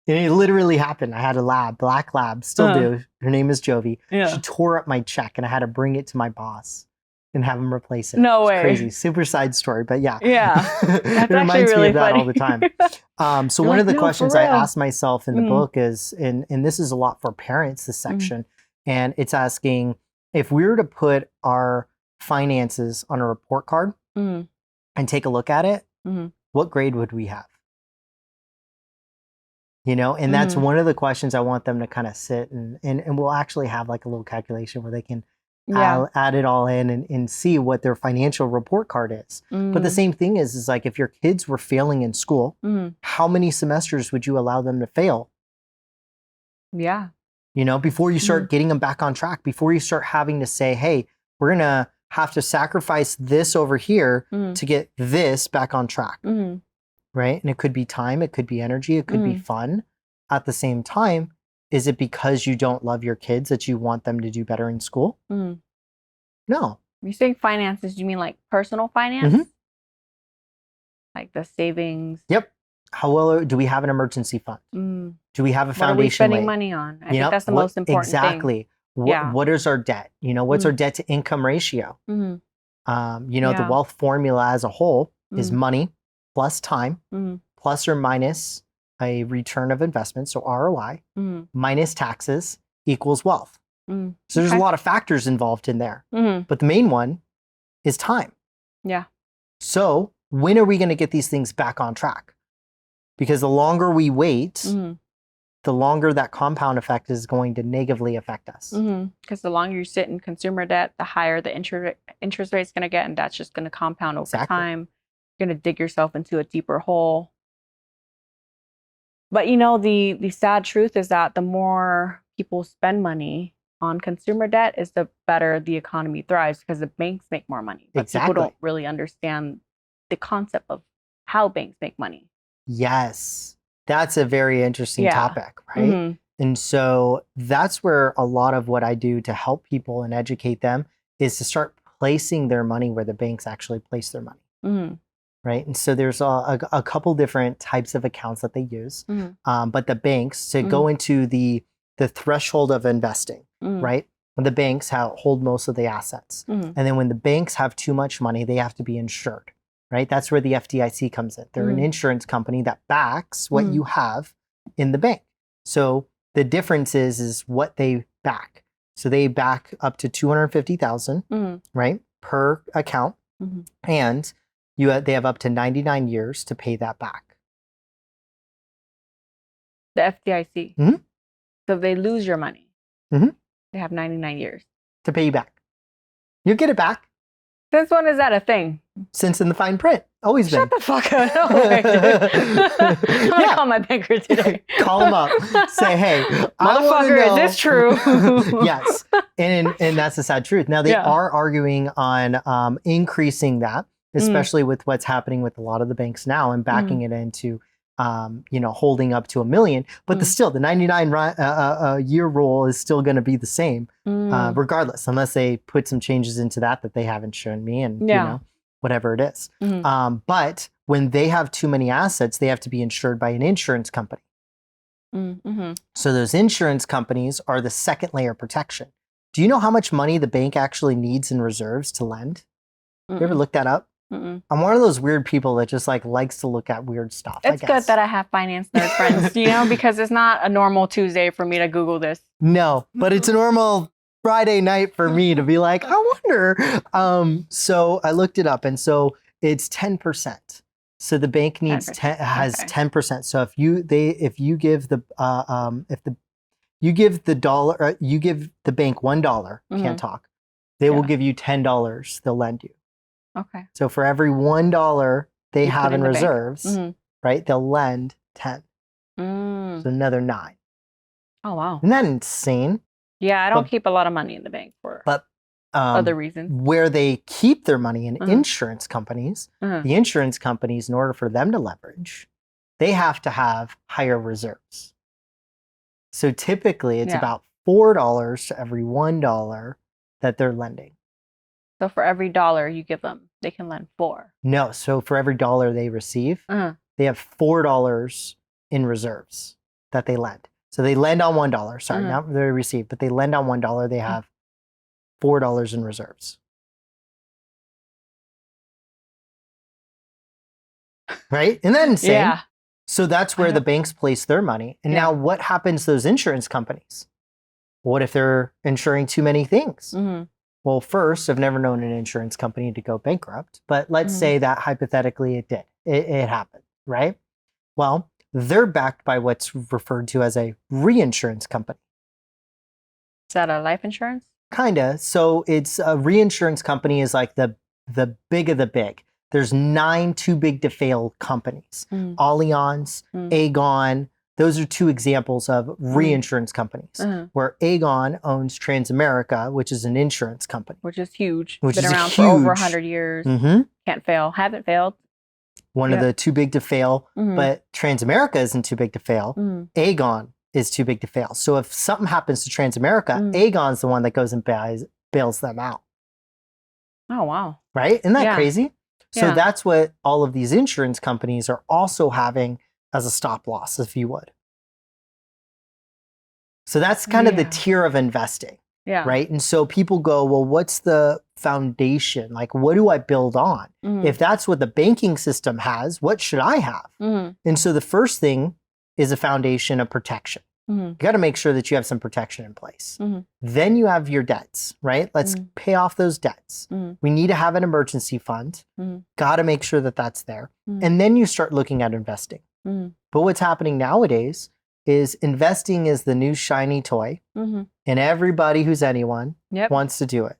And it literally happened. I had a black lab, still do. Her name is Jovi. Yeah. She tore up my check and I had to bring it to my boss and have him replace it. No way. Crazy. Super side story, but yeah. Yeah. It reminds me of that all the time. So one of the questions I asked myself in the book is, and this is a lot for parents, this section, and it's asking, if we were to put our finances on a report card and take a look at it, what grade would we have? And that's one of the questions I want them to kind of sit and we'll actually have like a little calculation where they can add it all in and see what their financial report card is. But the same thing is like if your kids were failing in school, how many semesters would you allow them to fail? Yeah. Before you start getting them back on track, before you start having to say, hey, we're going to have to sacrifice this over here to get this back on track. Right? And it could be time, it could be energy, it could be fun. At the same time, is it because you don't love your kids that you want them to do better in school? No. You're saying finances, do you mean like personal finance? Like the savings? Yep. How well do we have an emergency fund? Do we have a foundation? What are we spending money on? I think that's the most important thing. Exactly. What is our debt? What's our debt to income ratio? The wealth formula as a whole is money plus time, plus or minus a return of investment, so ROI, minus taxes equals wealth. So there's a lot of factors involved in there. But the main one is time. Yeah. So when are we going to get these things back on track? Because the longer we wait, the longer that compound effect is going to negatively affect us. Because the longer you sit in consumer debt, the higher the interest rate is going to get, and that's just going to compound over time. You're going to dig yourself into a deeper hole. But the sad truth is that the more people spend money, on consumer debt is the better the economy thrives because the banks make more money. But Exactly. people don't really understand the concept of how banks make money. Yes. That's a very interesting topic, right? Mm-hmm. And so that's where a lot of what I do to help people and educate them is to start placing their money where the banks actually place their money. Mm-hmm. Right. And so there's a couple different types of accounts that they use. Mm-hmm. But the banks, to go into the threshold of investing, right? The banks hold most of the assets. And then when the banks have too much money, they have to be insured, right? That's where the FDIC comes in. They're an insurance company that backs what you have in the bank. So the difference is what they back. So they back up to $250,000, right, per account. And they have up to 99 years to pay that back. The FDIC. So if they lose your money, they have 99 years to pay you back. You get it back. Since when is that a thing? Since in the fine print. Always been. Shut the fuck up. No way, dude. I'm going to call my banker today. Call him up. Say, hey, motherfucker, is this true? Yes. And that's the sad truth. Now, they are arguing on increasing that, especially with what's happening with a lot of the banks now and backing it into holding up to $1 million, but still the 99 year rule is still going to be the same, regardless, unless they put some changes into that they haven't shown me, and whatever it is. But when they have too many assets, they have to be insured by an insurance company. So those insurance companies are the second layer of protection. Do you know how much money the bank actually needs in reserves to lend? You ever looked that up? I'm one of those weird people that just likes to look at weird stuff. It's good that I have finance nerd friends, because it's not a normal Tuesday for me to Google this. No, but it's a normal Friday night for me to be like, I wonder. So I looked it up, and so it's 10%. So the bank needs 10%. So if you give the bank $1, can't talk, they will give you $10. They'll lend you. Okay. So for every $1 they have in reserves, right, they'll lend 10. So another 9. Oh, wow. Isn't that insane? Yeah, I don't keep a lot of money in the bank for other reasons. Where they keep their money in insurance companies, the insurance companies, in order for them to leverage, they have to have higher reserves. So typically it's about $4 to every $1 that they're lending. So for every dollar you give them, they can lend 4. No. So for every $1 they receive, they have $4 in reserves that they lend. So they lend on $1. Sorry, not they receive, but they lend on $1. They have $4 in reserves. Right? Isn't that insane? Yeah. So that's where the banks place their money. And now what happens to those insurance companies? What if they're insuring too many things? Well, first, I've never known an insurance company to go bankrupt, but let's say that hypothetically it did. It happened, right? Well, they're backed by what's referred to as a reinsurance company. Is that a life insurance? Kinda. So it's a reinsurance company is like the big of the big. There's 9 too big to fail companies. Allianz, Aegon. Those are 2 examples of reinsurance companies, where Aegon owns Transamerica, which is an insurance company. Which is huge. Been around for over 100 years. Can't fail. Haven't failed. One of the too big to fail, but Transamerica isn't too big to fail. Aegon is too big to fail. So if something happens to Transamerica, Aegon's the one that goes and bails them out. Oh, wow. Right? Isn't that crazy? So that's what all of these insurance companies are also having as a stop loss, if you would. So that's kind of the tier of investing, right? And so people go, well, what's the foundation? Like, what do I build on? If that's what the banking system has, what should I have? And so the first thing is a foundation of protection. You got to make sure that you have some protection in place. Then you have your debts, right? Let's pay off those debts. We need to have an emergency fund. Got to make sure that that's there. And then you start looking at investing. But what's happening nowadays is investing is the new shiny toy, and everybody who's anyone wants to do it,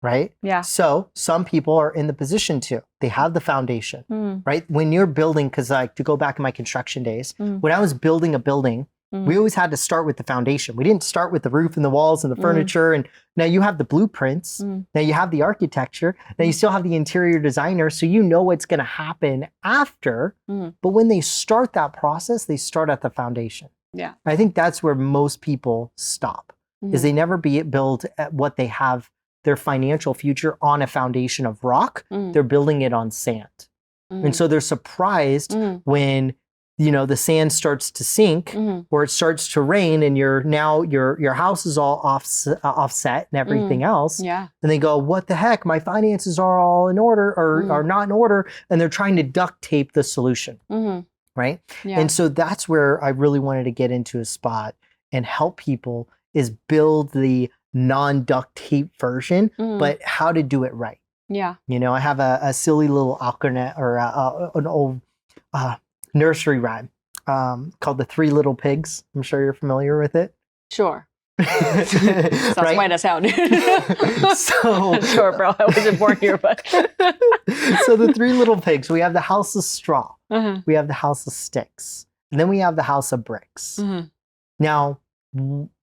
right? Yeah. So some people are in the position to. They have the foundation, right? When you're building, because to go back in my construction days, when I was building a building, We always had to start with the foundation. We didn't start with the roof and the walls and the furniture. And now you have the blueprints. Now you have the architecture. Now you still have the interior designer. So you know what's going to happen after. But when they start that process, they start at the foundation. Yeah. I think that's where most people stop, is they never build at what they have, their financial future, on a foundation of rock. They're building it on sand. And so they're surprised when, you know, the sand starts to sink or it starts to rain and your house is all offset and everything else. Yeah. And they go, what the heck? My finances are all in order or are not in order. And they're trying to duct tape the solution. Right. Yeah. And so that's where I really wanted to get into a spot and help people, is build the non-duct tape version, but how to do it right. Yeah. You know, I have a silly little acronym or an old nursery rhyme called The Three Little Pigs. I'm sure you're familiar with it. Sure. Sounds right? white as hell, dude. So sure, bro. I wasn't born here, but so the three little pigs. We have the house of straw. We have the house of sticks, and then we have the house of bricks. Now,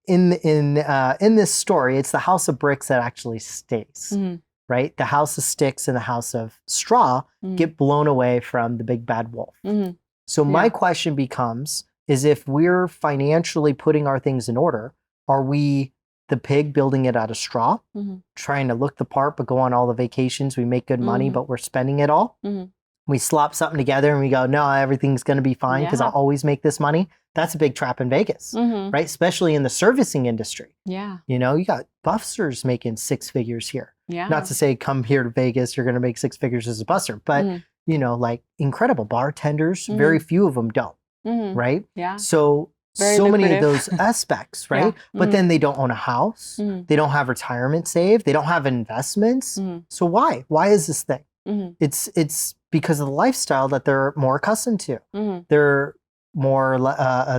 in this story, it's the house of bricks that actually stays. Right? The house of sticks and the house of straw get blown away from the big bad wolf. So my question becomes, is if we're financially putting our things in order, are we the pig building it out of straw, trying to look the part but go on all the vacations, we make good money but we're spending it all? We slop something together and we go, no, everything's going to be fine because I'll always make this money. That's a big trap in Vegas, right? Especially in the servicing industry. Yeah. You know, you got bussers making six figures here. Yeah. Not to say come here to Vegas, you're going to make six figures as a busser, but you know, like incredible bartenders, very few of them don't, right? Yeah. So Very so many of lucrative. those aspects, right? But then they don't own a house. They don't have retirement saved. They don't have investments. So why? Why is this thing? It's because of the lifestyle that they're more accustomed to. They're more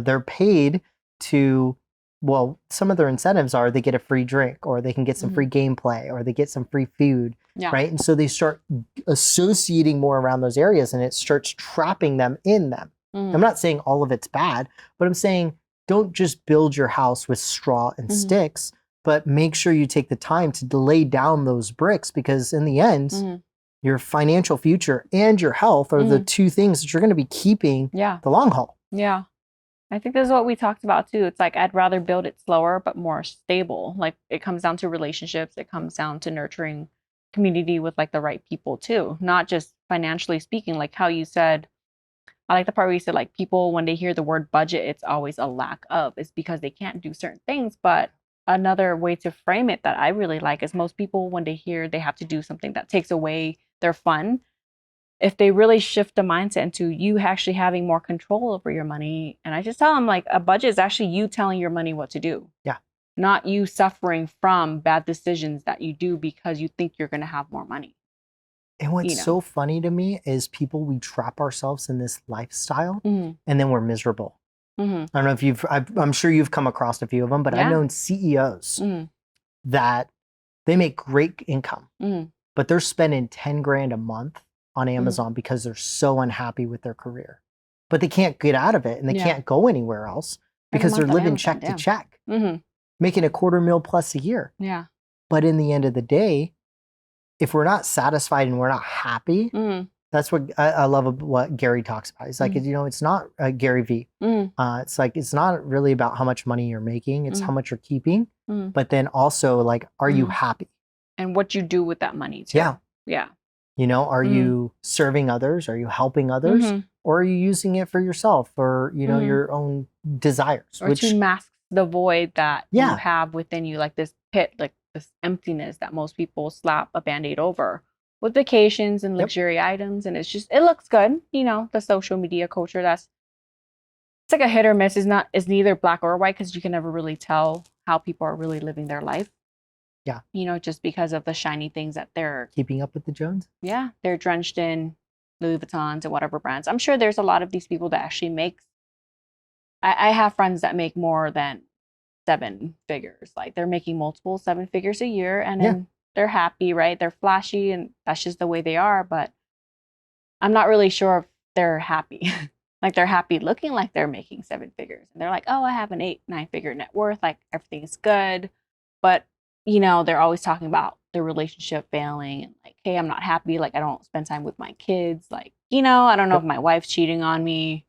they're paid to, well, some of their incentives are they get a free drink or they can get some free gameplay or they get some free food, right? And so they start associating more around those areas and it starts trapping them in them. I'm not saying all of it's bad, but I'm saying don't just build your house with straw and sticks, but make sure you take the time to lay down those bricks, because in the end, your financial future and your health are the two things that you're going to be keeping the long haul. Yeah. I think this is what we talked about too. It's like, I'd rather build it slower, but more stable. Like, it comes down to relationships. It comes down to nurturing community with like the right people too, not just financially speaking, like how you said. I like the part where you said, like, people, when they hear the word budget, it's always a lack of. It's because they can't do certain things. But another way to frame it that I really like is, most people, when they hear they have to do something that takes away their fun, if they really shift the mindset into you actually having more control over your money. And I just tell them, like, a budget is actually you telling your money what to do. Yeah. Not you suffering from bad decisions that you do because you think you're going to have more money. And what's so funny to me is we trap ourselves in this lifestyle and then we're miserable. I don't know if I'm sure you've come across a few of them, but I've known CEOs that they make great income, but they're spending 10 grand a month on Amazon because they're so unhappy with their career, but they can't get out of it and they can't go anywhere else because they're living check to check, making $250,000 plus a year. Yeah. But in the end of the day, if we're not satisfied and we're not happy, that's what I love what Gary talks about. He's like, you know, it's not Gary V. It's like, it's not really about how much money you're making. It's how much you're keeping. But then also, like, are you happy? And what you do with that money too. Yeah. Yeah. You know, are you serving others? Are you helping others? Or are you using it for yourself or, you know, your own desires? Or to mask the void that you have within you, like this pit, like this emptiness that most people slap a Band-Aid over with vacations and luxury items. And it's just, it looks good. You know, the social media culture, it's like a hit or miss. It's neither black or white, because you can never really tell how people are really living their life. Yeah. You know, just because of the shiny things that they're keeping up with the Jones. Yeah. They're drenched in Louis Vuittons and whatever brands. I'm sure there's a lot of these people that actually make, I have friends that make more than 7 figures. Like, they're making multiple 7 figures a year, and then they're happy, right? They're flashy, and that's just the way they are. But I'm not really sure if they're happy. Like they're happy looking like they're making 7 figures. And they're like, oh, I have an 8, 9-figure net worth. Like everything is good. But, they're always talking about their relationship failing and like, hey, I'm not happy. Like I don't spend time with my kids. Like, I don't know if my wife's cheating on me.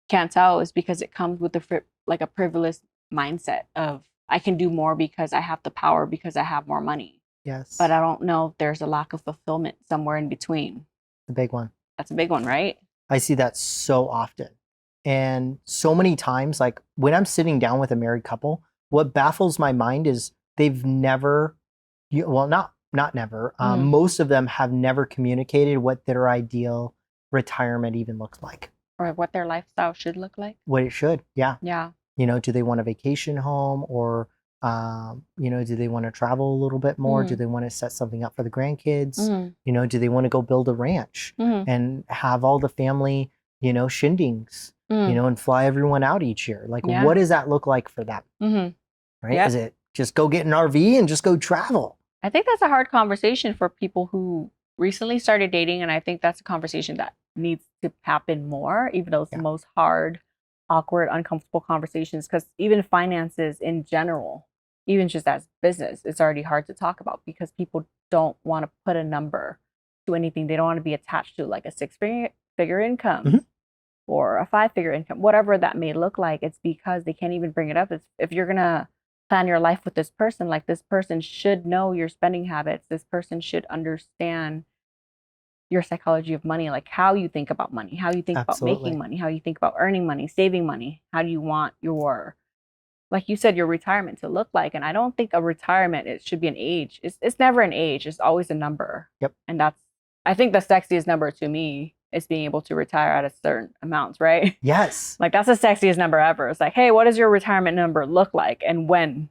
Can't tell. Is because it comes with a privileged mindset of I can do more because I have the power, because I have more money. Yes. But I don't know if there's a lack of fulfillment somewhere in between. The big one. That's a big one, right? I see that so often. And so many times, like when I'm sitting down with a married couple, what baffles my mind is they've never, not never, most of them have never communicated what their ideal retirement even looks like. Or what their lifestyle should look like. What it should, yeah. Yeah. Do they want a vacation home, or, do they want to travel a little bit more? Do they want to set something up for the grandkids? Do they want to go build a ranch and have all the family, shindings, and fly everyone out each year? Like, what does that look like for them? Right? Yep. Is it just go get an RV and just go travel? I think that's a hard conversation for people who recently started dating. And I think that's a conversation that needs to happen more, even though it's the most hard, awkward, uncomfortable conversations. Because even finances in general, even just as business, it's already hard to talk about because people don't want to put a number to anything. They don't want to be attached to like a 6-figure income or a 5-figure income, whatever that may look like. It's because they can't even bring it up. It's, if you're going to plan your life with this person, like this person should know your spending habits. This person should understand your psychology of money, like how you think about money, how you think about making money, how you think about earning money, saving money. How do you want your, like you said, your retirement to look like? And I don't think a retirement, it should be an age. It's never an age. It's always a number. Yep. And that's, I think the sexiest number to me is being able to retire at a certain amount, right? Yes. Like that's the sexiest number ever. It's like, hey, what does your retirement number look like and when?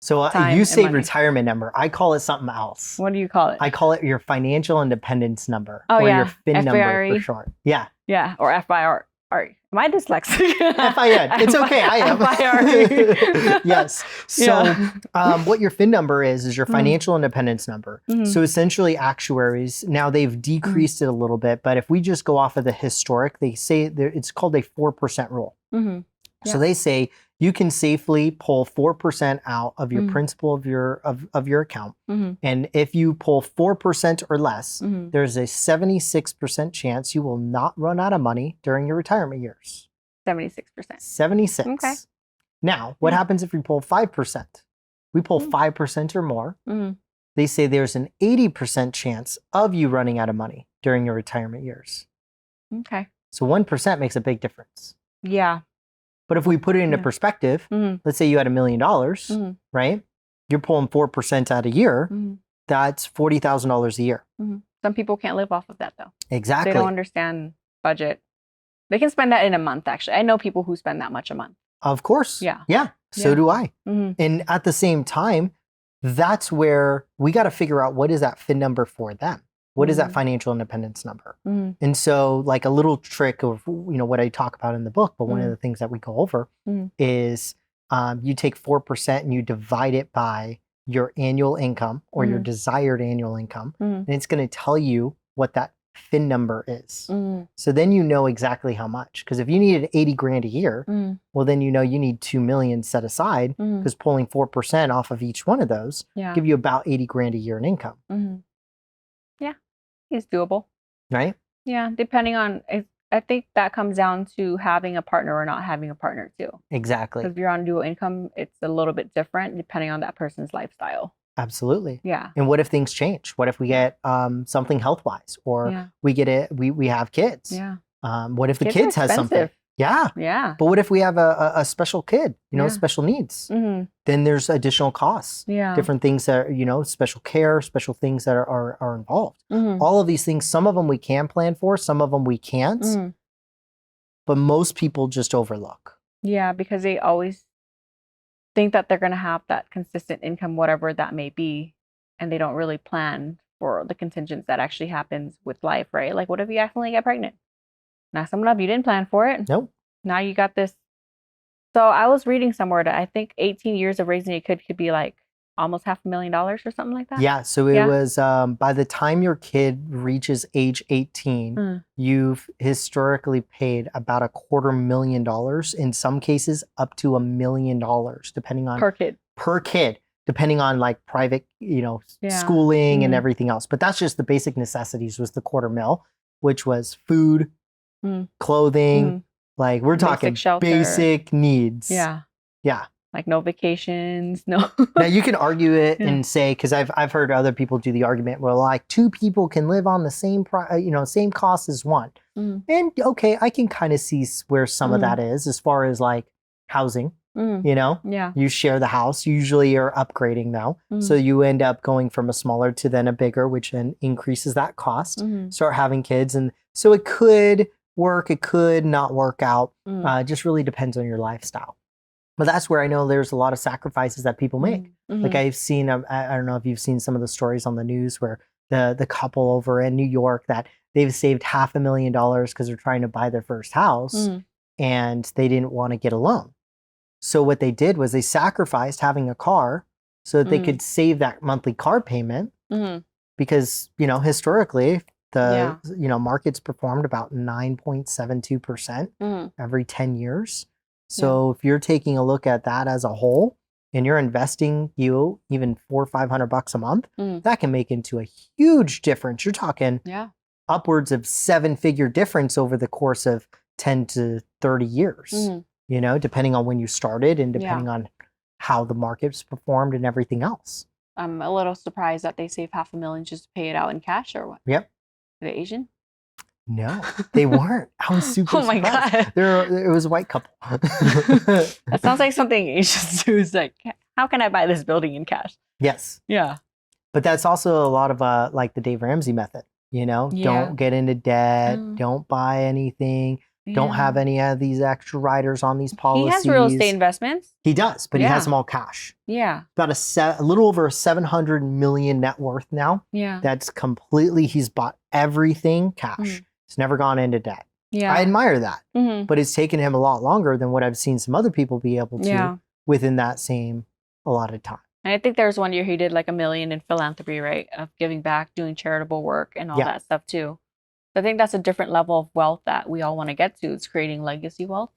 So you say retirement number. I call it something else. What do you call it? I call it your financial independence number. Oh, or yeah. your FIN F-I-R-E? number for short. Yeah. Yeah. Or FIR. Am I dyslexic? FIN. It's okay. I am. FIRE. Yes. So what your FIN number is your financial independence number. So essentially actuaries, now they've decreased it a little bit, but if we just go off of the historic, they say it's called a 4% rule. So they say you can safely pull 4% out of your principal of your account. And if you pull 4% or less, there's a 76% chance you will not run out of money during your retirement years. 76%. 76. Okay. Now, what happens if we pull 5%? We pull 5% or more. They say there's an 80% chance of you running out of money during your retirement years. Okay. So 1% makes a big difference. Yeah. But if we put it into perspective, let's say you had $1 million, right? You're pulling 4% out a year. That's $40,000 a year. Some people can't live off of that though. Exactly. They don't understand budget. They can spend that in a month, actually. I know people who spend that much a month. Of course. Yeah. Yeah. So do I. And at the same time, that's where we got to figure out what is that FIN number for them. What is that financial independence number? And so like a little trick of, what I talk about in the book, but one of the things that we go over is you take 4% and you divide it by your annual income or your desired annual income. And it's going to tell you what that FIN number is. So then you know exactly how much. Because if you needed 80 grand a year, well, then you need 2 million set aside because pulling 4% off of each one of those give you about 80 grand a year in income. Yeah, it's doable. Right? Yeah, depending on, I think that comes down to having a partner or not having a partner too. Exactly. Because if you're on dual income, it's a little bit different depending on that person's lifestyle. Absolutely. Yeah. And what if things change? What if we get something health-wise, or we get it? We have kids. Yeah. What if the kids has something? Yeah. Yeah. But what if we have a special kid? Special needs. Then there's additional costs. Yeah. Different things that special care, special things that are involved. All of these things. Some of them we can plan for. Some of them we can't. But most people just overlook. Yeah, because they always think that they're going to have that consistent income, whatever that may be, and they don't really plan for the contingents that actually happens with life, right? Like, what if you accidentally get pregnant? Now, someone up, you didn't plan for it. Nope. Now you got this. So I was reading somewhere that I think 18 years of raising a kid could be like almost $500,000 or something like that. Yeah. So it was by the time your kid reaches age 18, you've historically paid about $250,000, in some cases up to $1 million, depending on per kid, depending on like private, schooling and everything else. But that's just the basic necessities was the $250,000, which was food, clothing, like we're talking basic needs. Yeah. Yeah. Like no vacations, no. Now you can argue it and say, because I've heard other people do the argument, well, like 2 people can live on the same same cost as one. And okay, I can kind of see where some of that is as far as like housing. You share the house. Usually you're upgrading though, so you end up going from a smaller to then a bigger, which then increases that cost. Start having kids, and so it could work, it could not work out. It just really depends on your lifestyle. But that's where I know there's a lot of sacrifices that people make. Like I've seen, I don't know if you've seen some of the stories on the news where the couple over in New York that they've saved $500,000 because they're trying to buy their first house and they didn't want to get a loan. So what they did was they sacrificed having a car so that they could save that monthly car payment because, historically the, markets performed about 9.72% every 10 years. So if you're taking a look at that as a whole and you're investing even $400 or $500 a month, that can make into a huge difference. You're talking upwards of 7-figure difference over the course of 10 to 30 years, depending on when you started and depending on how the market's performed and everything else. I'm a little surprised that they save $500,000 just to pay it out in cash or what? Yep. Are they Asian? No, they weren't. I was super surprised. God. It was a white couple. That sounds like something Asians do. Is like, how can I buy this building in cash? Yes. Yeah. But that's also a lot of like the Dave Ramsey method, Don't get into debt. Don't buy anything. Don't have any of these extra riders on these policies. He has real estate investments. He does, but he has them all cash. Yeah. About a little over $700 million net worth now. Yeah. That's completely, he's bought everything cash. He's never gone into debt. Yeah. I admire that. But it's taken him a lot longer than what I've seen some other people be able to within that same allotted time. And I think there was one year he did like $1 million in philanthropy, right? Of giving back, doing charitable work and all that stuff too. I think that's a different level of wealth that we all want to get to. It's creating legacy wealth.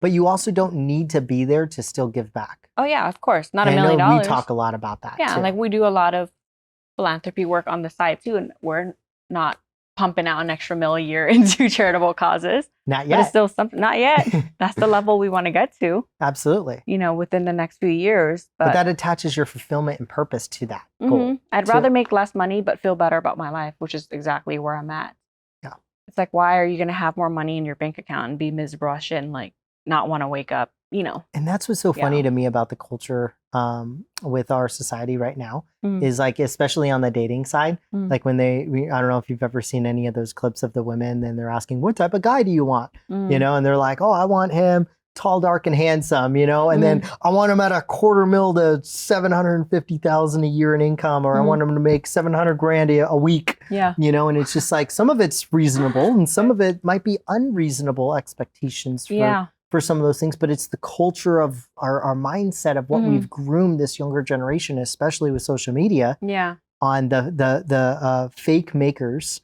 But you also don't need to be there to still give back. Oh yeah, of course. Not $1 million. I know we talk a lot about that too. Like we do a lot of philanthropy work on the side too. And we're not pumping out an extra $1 million a year into charitable causes. Not yet. But it's still something. Not yet. That's the level we want to get to. Absolutely. Within the next few years. But that attaches your fulfillment and purpose to that goal. I'd rather make less money but feel better about my life, which is exactly where I'm at. Yeah. It's like, why are you going to have more money in your bank account and be miserable and like not want to wake up, And that's what's so funny to me about the culture with our society right now is like, especially on the dating side, like when I don't know if you've ever seen any of those clips of the women and they're asking, what type of guy do you want? And they're like, oh, I want him tall, dark, and handsome, and then I want him at $250,000 to $750,000 a year in income, or I want him to make $700,000 a week. Yeah. And it's just like some of it's reasonable and some of it might be unreasonable expectations for some of those things, but it's the culture of our mindset of what we've groomed this younger generation, especially with social media. Yeah. On the fake makers,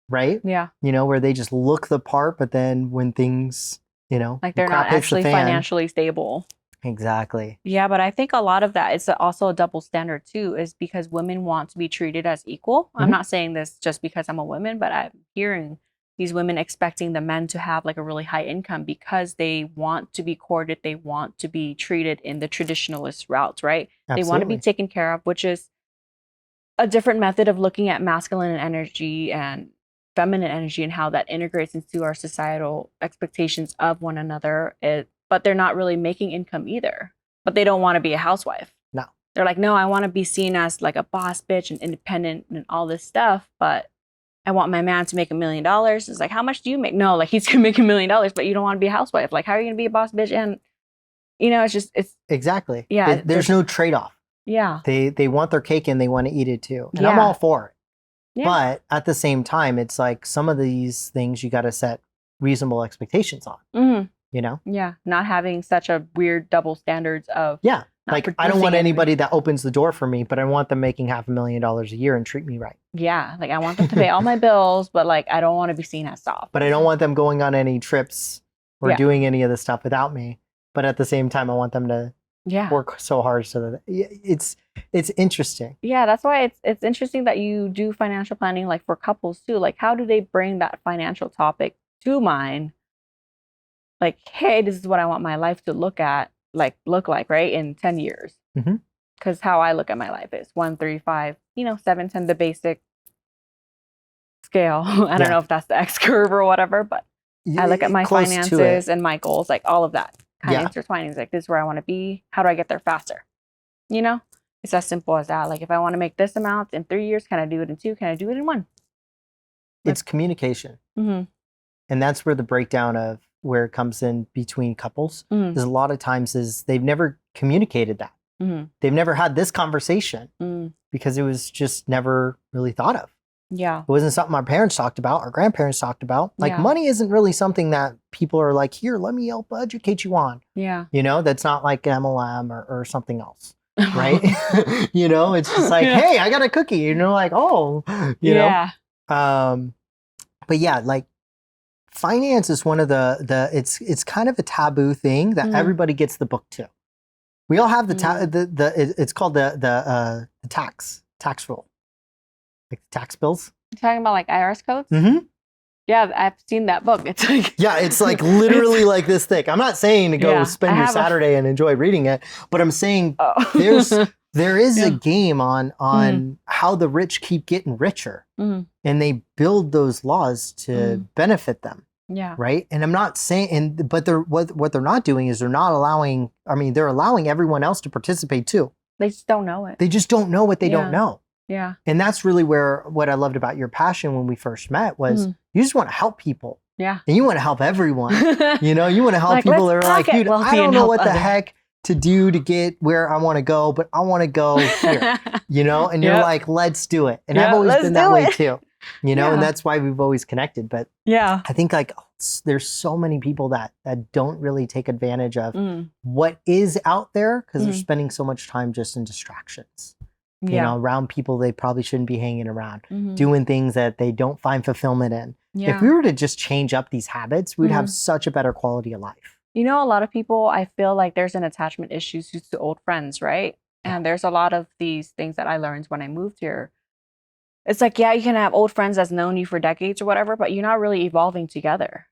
right? Yeah. Where they just look the part, but then when things, like they're not actually financially stable. Exactly. Yeah, but I think a lot of that is also a double standard too, is because women want to be treated as equal. I'm not saying this just because I'm a woman, but I'm hearing these women expecting the men to have like a really high income because they want to be courted. They want to be treated in the traditionalist route, right? Absolutely. They want to be taken care of, which is a different method of looking at masculine energy and feminine energy and how that integrates into our societal expectations of one another. But they're not really making income either. But they don't want to be a housewife. No. They're like, no, I want to be seen as like a boss bitch and independent and all this stuff. But I want my man to make $1 million. It's like, how much do you make? No, like he's going to make $1 million, but you don't want to be a housewife. Like, how are you going to be a boss bitch? And, it's. Exactly. Yeah. There's no trade-off. Yeah. They want their cake and they want to eat it too. And I'm all for it. Yeah. But at the same time, it's like some of these things you got to set reasonable expectations on, Yeah. Not having such a weird double standards of Like, I don't want anybody that opens the door for me, but I want them making $500,000 a year and treat me right. Yeah. Like, I want them to pay all my bills, but like, I don't want to be seen as soft. But I don't want them going on any trips or doing any of the stuff without me. But at the same time, I want them to work so hard so that it's interesting. Yeah, that's why it's interesting that you do financial planning, like for couples too. Like, how do they bring that financial topic to mind? Like, hey, this is what I want my life to look like, right, in 10 years. Because how I look at my life is 1, 3, 5, 7, 10, the basic scale. I don't know if that's the X curve or whatever, but I look at my finances and my goals, like all of that kind of intertwining. It's like, this is where I want to be. How do I get there faster? It's as simple as that. Like, if I want to make this amount in 3 years, can I do it in 2? Can I do it in 1? It's communication. And that's where the breakdown of where it comes in between couples is a lot of times is they've never communicated that. They've never had this conversation because it was just never really thought of. Yeah. It wasn't something our parents talked about, our grandparents talked about. Like, money isn't really something that people are like, here, let me help educate you on. Yeah. That's not like MLM or something else. Right? It's just like, hey, I got a cookie. Like, oh, know. But yeah, like, finance is one of the it's kind of a taboo thing that everybody gets the book to. We all have it's called the tax rule, like the tax bills. You're talking about like IRS codes? Yeah, I've seen that book. It's like it's like literally like this thick. I'm not saying to go spend your Saturday and enjoy reading it, but I'm saying there is a game on how the rich keep getting richer, and they build those laws to benefit them. Yeah. Right. And I'm not saying, but what they're not doing is they're not allowing. I mean, they're allowing everyone else to participate too. They just don't know it. They just don't know what they don't know. Yeah. And that's really what I loved about your passion when we first met was you just want to help people. Yeah. And you want to help everyone. You want to help people that are like, dude, I don't know what the heck to do to get where I want to go, but I want to go here, and you're like, let's do it. And I've always been that way too, and that's why we've always connected. But I think like there's so many people that don't really take advantage of what is out there because they're spending so much time just in distractions. Around people they probably shouldn't be hanging around, doing things that they don't find fulfillment in. If we were to just change up these habits, we'd have such a better quality of life. A lot of people, I feel like there's an attachment issues to old friends, right? And there's a lot of these things that I learned when I moved here. It's like, you can have old friends that's known you for decades or whatever, but you're not really evolving together.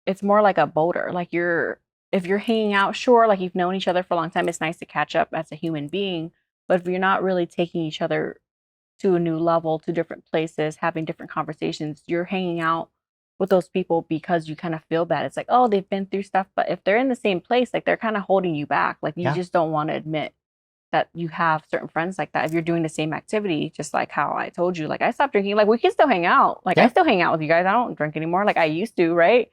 It's more like a boulder. Like if you're hanging out, sure, like you've known each other for a long time, it's nice to catch up as a human being. But if you're not really taking each other to a new level, to different places, having different conversations, you're hanging out with those people because you kind of feel bad. It's like, oh, they've been through stuff. But if they're in the same place, like they're kind of holding you back. Like you just don't want to admit that you have certain friends like that. If you're doing the same activity, just like how I told you, like I stopped drinking, like we can still hang out. Like I still hang out with you guys. I don't drink anymore like I used to, right?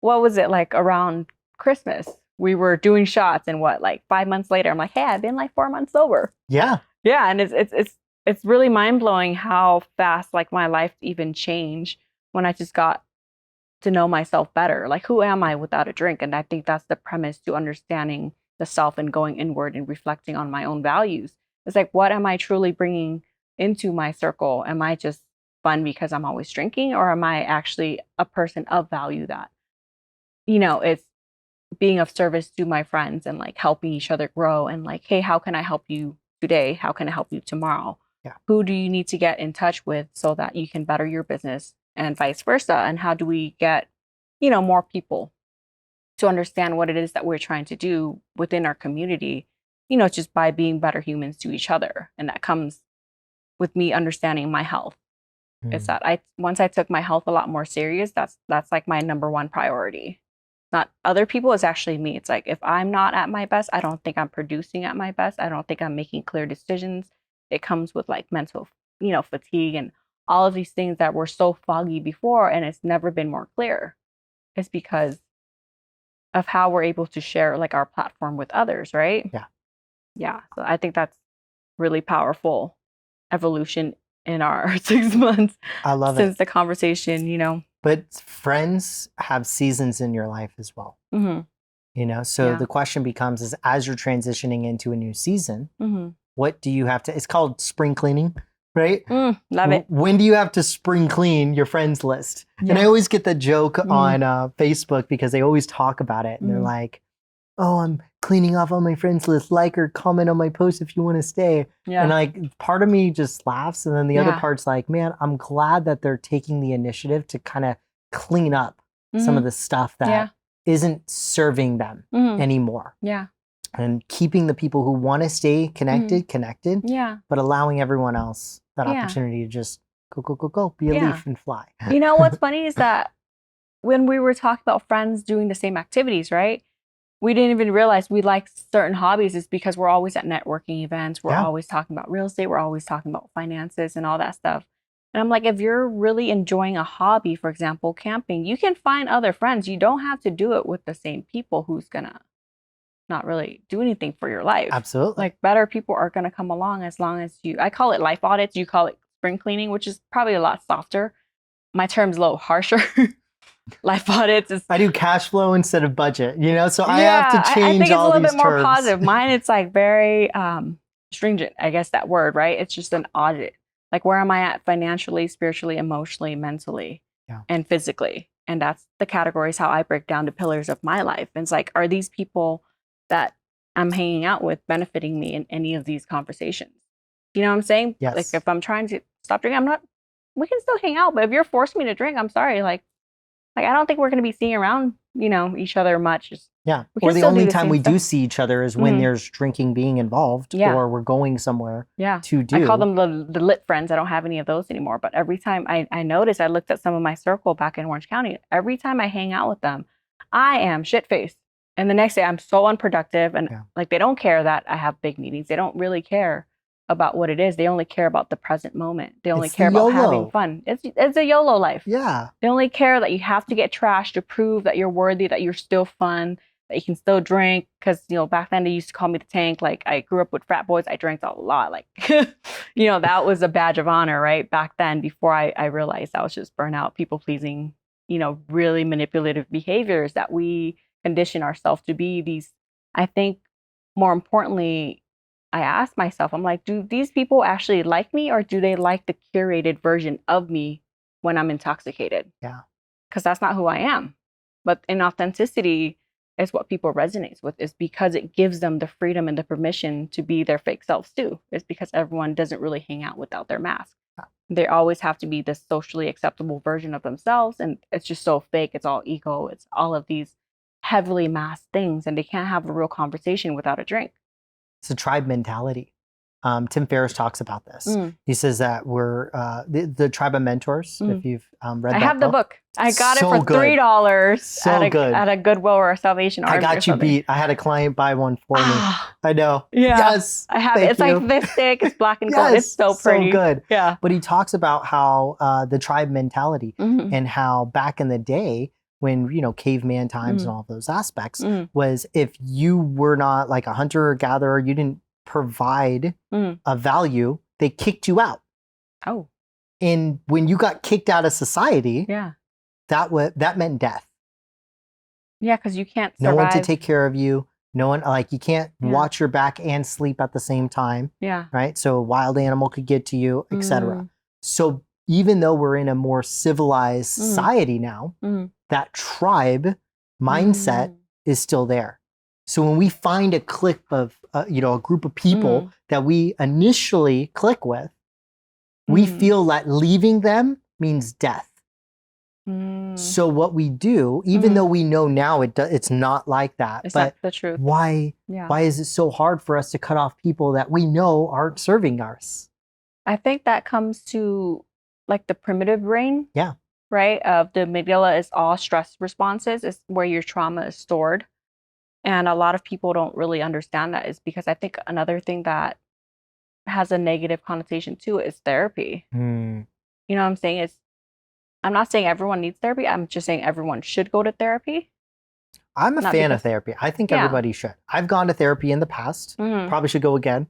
What was it like around Christmas? We were doing shots and like 5 months later, I'm like, hey, I've been like 4 months sober. Yeah. Yeah. And it's really mind blowing how fast like my life even changed when I just got to know myself better. Like, who am I without a drink? And I think that's the premise to understanding the self and going inward and reflecting on my own values. It's like, what am I truly bringing into my circle? Am I just fun because I'm always drinking, or am I actually a person of value that, it's being of service to my friends and like helping each other grow and like, hey, how can I help you today? How can I help you tomorrow? Yeah. Who do you need to get in touch with so that you can better your business and vice versa? And how do we get, more people to understand what it is that we're trying to do within our community, just by being better humans to each other. And that comes with me understanding my health. It's that once I took my health a lot more serious, that's like my number one priority. Not other people, it's actually me. It's like, if I'm not at my best, I don't think I'm producing at my best. I don't think I'm making clear decisions. It comes with like mental, fatigue and all of these things that were so foggy before, and it's never been more clear. It's because of how we're able to share like our platform with others, right? Yeah. Yeah. So I think that's really powerful evolution in our 6 months. I love since the conversation, But friends have seasons in your life as well. So the question becomes is as you're transitioning into a new season, what do you have to, it's called spring cleaning, right? Love it. When do you have to spring clean your friends list? And I always get the joke on Facebook because they always talk about it. And they're like, oh, I'm cleaning off all my friends list. Like or comment on my post if you want to stay. Yeah. And like part of me just laughs. And then the other part's like, man, I'm glad that they're taking the initiative to kind of clean up some of the stuff that isn't serving them anymore. Yeah. And keeping the people who want to stay connected. Yeah. But allowing everyone else that opportunity to just go, be a leaf and fly. You know, what's funny is that when we were talking about friends doing the same activities, right? We didn't even realize we like certain hobbies is because we're always at networking events. We're always talking about real estate. We're always talking about finances and all that stuff. And I'm like, if you're really enjoying a hobby, for example, camping, you can find other friends. You don't have to do it with the same people who's going to not really do anything for your life. Absolutely. Like better people are going to come along as long as I call it life audits. You call it spring cleaning, which is probably a lot softer. My term's a little harsher. Life audits is. I do cash flow instead of budget, so I have to change all these terms. I think it's a little bit more positive. Mine, it's like very stringent, I guess that word, right? It's just an audit. Like where am I at financially, spiritually, emotionally, mentally, and physically? And that's the categories how I break down the pillars of my life. And it's like, are these people that I'm hanging out with benefiting me in any of these conversations? You know what I'm saying? Yes. Like if I'm trying to stop drinking, we can still hang out, but if you're forcing me to drink, I'm sorry. Like I don't think we're going to be seeing around, each other much. Or the only time we do see each other is when there's drinking being involved or we're going somewhere to do. I call them the lit friends. I don't have any of those anymore. But every time I noticed, I looked at some of my circle back in Orange County. Every time I hang out with them, I am shit-faced. And the next day I'm so unproductive. And like they don't care that I have big meetings. They don't really care about what it is. They only care about the present moment. They only care about having fun. It's a YOLO life. Yeah. They only care that you have to get trashed to prove that you're worthy, that you're still fun, that you can still drink. Because, back then they used to call me the tank. Like I grew up with frat boys. I drank a lot. Like, that was a badge of honor, right? Back then, before I realized I was just burnout, people pleasing, really manipulative behaviors that we condition ourselves to be these. I think more importantly, I asked myself, I'm like, do these people actually like me or do they like the curated version of me when I'm intoxicated? Yeah. Because that's not who I am. But inauthenticity is what people resonates with, is because it gives them the freedom and the permission to be their fake selves too. It's because everyone doesn't really hang out without their mask. They always have to be the socially acceptable version of themselves. And it's just so fake. It's all ego. It's all of these heavily masked things. And they can't have a real conversation without a drink. It's a tribe mentality. Tim Ferriss talks about this. He says that we're the tribe of mentors. If you've read that, I have the book. I got it for $3 at a Goodwill or a Salvation Army. I got you beat. I had a client buy one for me. I know. Yeah. Yes. I have it. It's like this thick. It's black and gold. It's so pretty. So good. Yeah. But he talks about how the tribe mentality and how back in the day, when, caveman times and all of those aspects, was if you were not like a hunter or gatherer, you didn't provide a value, they kicked you out. Oh. And when you got kicked out of society, that meant death. Yeah, because you can't survive. No one to take care of you. No one, you can't watch your back and sleep at the same time. Yeah. Right? So a wild animal could get to you, etc. So even though we're in a more civilized society now, that tribe mindset is still there. So when we find a clique of, a group of people that we initially click with, we feel that leaving them means death. So what we do, even though we know now it's not like that, it's but not the truth. Why is it so hard for us to cut off people that we know aren't serving us? I think that comes to like the primitive brain. Yeah. Right? The amygdala is all stress responses. It's where your trauma is stored. And a lot of people don't really understand that, is because I think another thing that has a negative connotation to it is therapy. You know what I'm saying? I'm not saying everyone needs therapy. I'm just saying everyone should go to therapy. I'm a fan of therapy. I think everybody should. I've gone to therapy in the past. Probably should go again.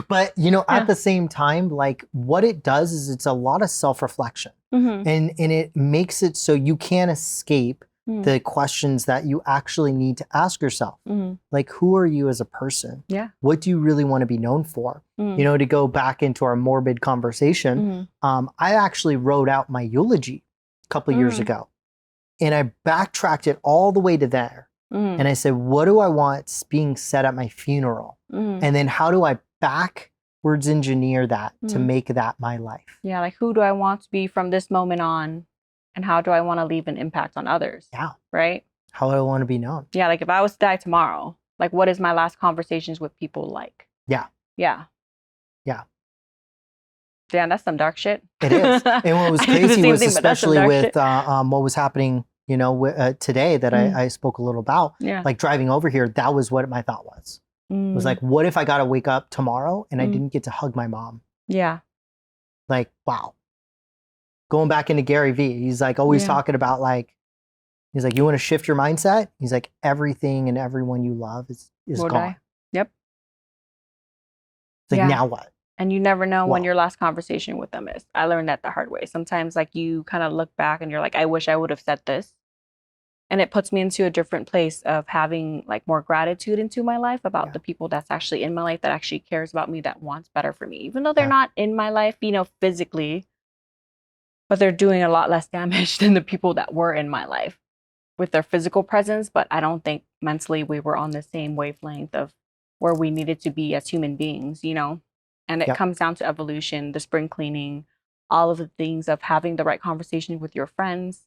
But, at the same time, like what it does is it's a lot of self-reflection. And it makes it so you can't escape the questions that you actually need to ask yourself. Like, who are you as a person? Yeah. What do you really want to be known for? You know, to go back into our morbid conversation, I actually wrote out my eulogy a couple years ago, and I backtracked it all the way to there. And I said, what do I want being said at my funeral? And then how do I backwards engineer that to make that my life? Yeah, like who do I want to be from this moment on? And how do I want to leave an impact on others? Yeah. Right? How do I want to be known? Yeah, like if I was to die tomorrow, like what is my last conversations with people like? Yeah. Yeah. Yeah. Damn, that's some dark shit. It is. And what was crazy was especially with what was happening, you know, today that I spoke a little about, like driving over here, that was what my thought was. It was like, what if I got to wake up tomorrow and I didn't get to hug my mom? Yeah. Like, wow. Going back into Gary Vee, he's like always talking about like, he's like, you want to shift your mindset? He's like, everything and everyone you love is gone. Die. Yep. It's like, now what? And you never know when your last conversation with them is. I learned that the hard way. Sometimes like you kind of look back and you're like, I wish I would have said this. And it puts me into a different place of having like more gratitude into my life about the people that's actually in my life, that actually cares about me, that wants better for me. Even though they're not in my life, you know, physically, but they're doing a lot less damage than the people that were in my life with their physical presence. But I don't think mentally we were on the same wavelength of where we needed to be as human beings, you know? And it comes down to evolution, the spring cleaning, all of the things of having the right conversation with your friends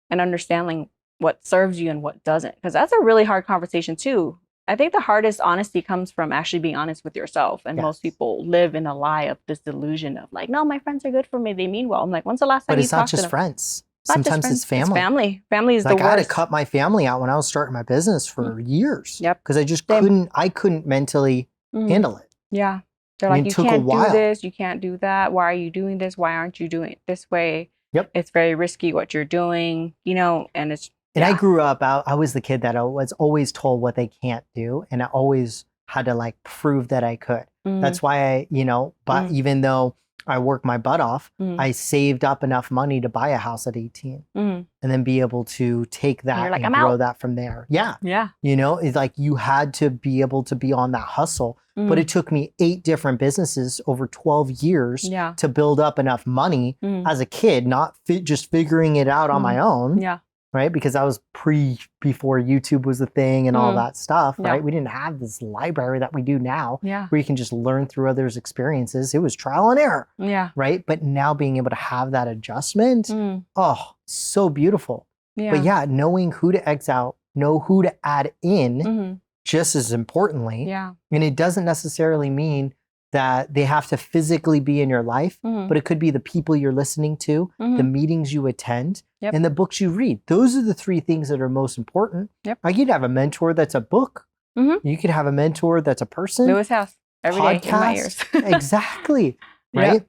and understanding what serves you and what doesn't. Because that's a really hard conversation too. I think the hardest honesty comes from actually being honest with yourself. And most people live in a lie of this delusion of like, no, my friends are good for me. They mean well. I'm like, when's the last time you talked to them? But it's not just friends. Sometimes it's family. It's family. Family is like the worst. I had to cut my family out when I was starting my business for years. Yep. Because I just couldn't mentally handle it. Yeah. They're like, you can't do this. You can't do that. Why are you doing this? Why aren't you doing it this way? Yep. It's very risky what you're doing, you know, and it's. And I grew up, I was the kid that was always told what they can't do. And I always had to like prove that I could. That's why I, you know, but even though I worked my butt off, I saved up enough money to buy a house at 18 and then be able to take that and grow that from there. Yeah. Yeah. You know, it's like you had to be able to be on that hustle. But it took me 8 different businesses over 12 years to build up enough money as a kid, not just figuring it out on my own. Yeah. Right? Because I was before YouTube was the thing and all that stuff, right? We didn't have this library that we do now where you can just learn through others' experiences. It was trial and error. Yeah. Right? But now being able to have that adjustment, oh, so beautiful. Yeah. But yeah, knowing who to X out, know who to add in just as importantly. Yeah. And it doesn't necessarily mean that they have to physically be in your life, but it could be the people you're listening to, the meetings you attend, and the books you read. Those are the 3 things that are most important. Yep. Like you'd have a mentor that's a book. You could have a mentor that's a person. Lewis House every day in my ears. Exactly. Right?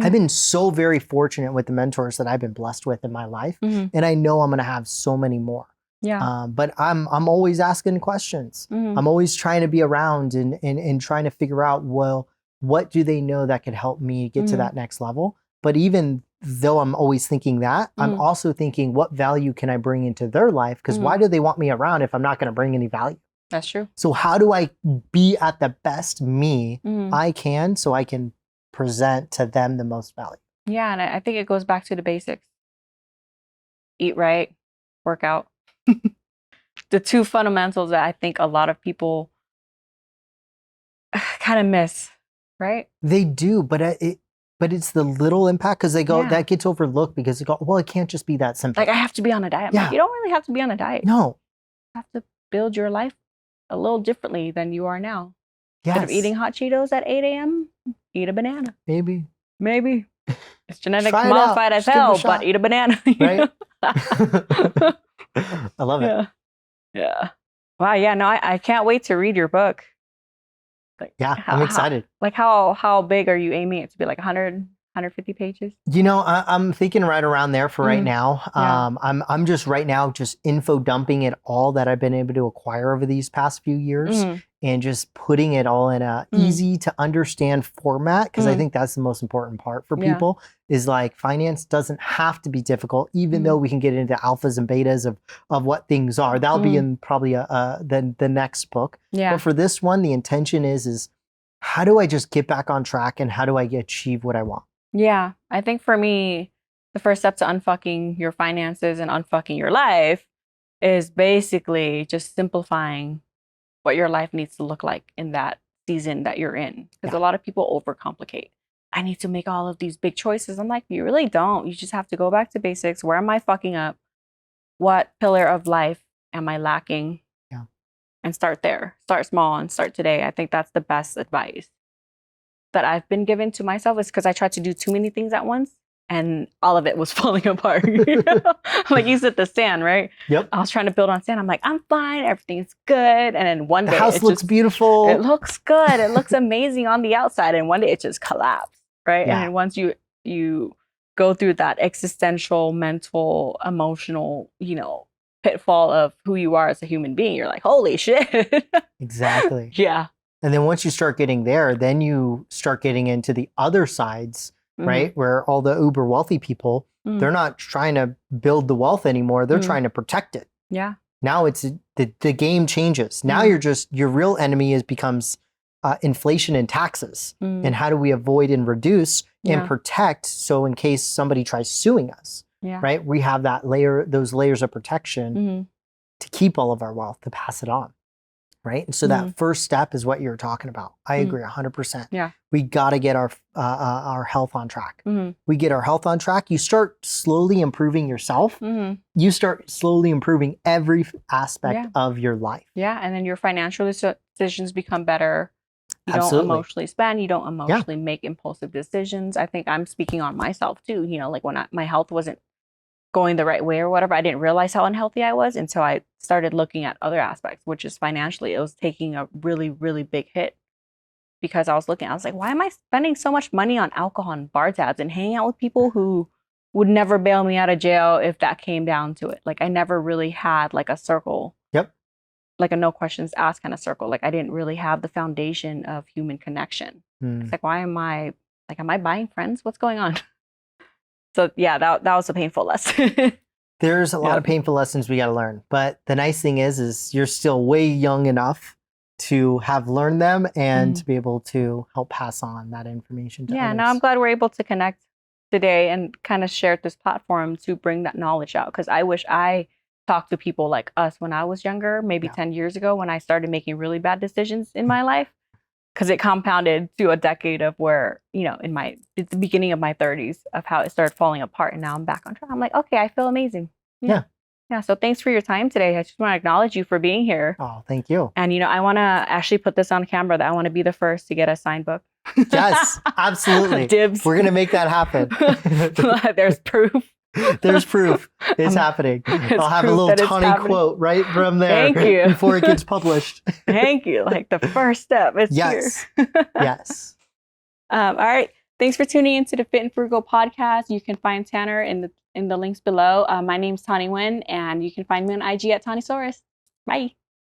I've been so very fortunate with the mentors that I've been blessed with in my life. And I know I'm going to have so many more. Yeah. But I'm always asking questions. I'm always trying to be around and trying to figure out, well, what do they know that could help me get to that next level? But even though I'm always thinking that, I'm also thinking, what value can I bring into their life? Because why do they want me around if I'm not going to bring any value? That's true. So how do I be at the best me I can so I can present to them the most value? Yeah, and I think it goes back to the basics. Eat right, work out. The 2 fundamentals that I think a lot of people kind of miss. Right? They do, but it's the little impact because they go, that gets overlooked because they go, well, it can't just be that simple. Like I have to be on a diet. Like, you don't really have to be on a diet. No. You have to build your life a little differently than you are now. Instead of eating hot Cheetos at 8 a.m., eat a banana. Maybe. It's genetic modified as hell, but eat a banana. Right? I love it. Yeah. Wow. Yeah. No, I can't wait to read your book. Like, I'm excited. How big are you aiming it to be? Like 100 150 pages? I'm thinking right around there for right now. Yeah. I'm just right now just info dumping it all that I've been able to acquire over these past few years and just putting it all in a easy to understand format, because I think that's the most important part for people is like finance doesn't have to be difficult, even though we can get into alphas and betas of what things are. That'll be in probably the next book. Yeah. But for this one, the intention is how do I just get back on track and how do I achieve what I want? Yeah. I think for me, the first step to unfucking your finances and unfucking your life is basically just simplifying what your life needs to look like in that season that you're in. Because a lot of people overcomplicate. I need to make all of these big choices. I'm like, you really don't. You just have to go back to basics. Where am I fucking up? What pillar of life am I lacking? Yeah. And start there. Start small and start today. I think that's the best advice that I've been given to myself, is because I tried to do too many things at once and all of it was falling apart. Like you said, the sand, right? Yep. I was trying to build on sand. I'm like, I'm fine. Everything's good. And then one day the house looks beautiful. It looks good. It looks amazing on the outside. And one day it just collapsed, right? Yeah. And then once you go through that existential, mental, emotional, pitfall of who you are as a human being, you're like, holy shit. Exactly. Yeah. And then once you start getting there, then you start getting into the other sides, right? Where all the uber wealthy people, they're not trying to build the wealth anymore. They're trying to protect it. Yeah. Now it's the game changes. Now your real enemy becomes inflation and taxes. And how do we avoid and reduce and protect? So in case somebody tries suing us, right? We have those layers of protection to keep all of our wealth, to pass it on. Right. And so that first step is what you're talking about. I agree 100%. Yeah. We got to get our health on track. We get our health on track. You start slowly improving yourself. You start slowly improving every aspect of your life. Yeah. And then your financial decisions become better. You Absolutely. don't emotionally spend. You don't emotionally make impulsive decisions. I think I'm speaking on myself too. Like when my health wasn't going the right way or whatever, I didn't realize how unhealthy I was until I started looking at other aspects, which is financially. It was taking a really, really big hit because I was like, why am I spending so much money on alcohol and bar tabs and hanging out with people who would never bail me out of jail if that came down to it? Like I never really had like a circle. Yep. Like a no questions asked kind of circle. Like I didn't really have the foundation of human connection. It's like, am I buying friends? What's going on? So yeah, that was a painful lesson. There's a lot of painful lessons we got to learn. But the nice thing is you're still way young enough to have learned them and to be able to help pass on that information to others. Now I'm glad we're able to connect today and kind of share this platform to bring that knowledge out. Because I wish I talked to people like us when I was younger, maybe 10 years ago when I started making really bad decisions in my life. Because it compounded to a decade of where, it's the beginning of my 30s of how it started falling apart. And now I'm back on track. I'm like, okay, I feel amazing. Yeah. So thanks for your time today. I just want to acknowledge you for being here. Oh, thank you. And, I want to actually put this on camera that I want to be the first to get a signed book. Yes, absolutely. Dibs. We're going to make that happen. There's proof. There's proof. It's happening. I'll have a little Tawny quote right from there. Thank you. Before it gets published. Thank you. Like the first step. It's here. Yes. All right. Thanks for tuning into the Fit and Frugal podcast. You can find Tanner in the links below. My name's Tawny Nguyen, and you can find me on IG at Tawnysaurus. Bye.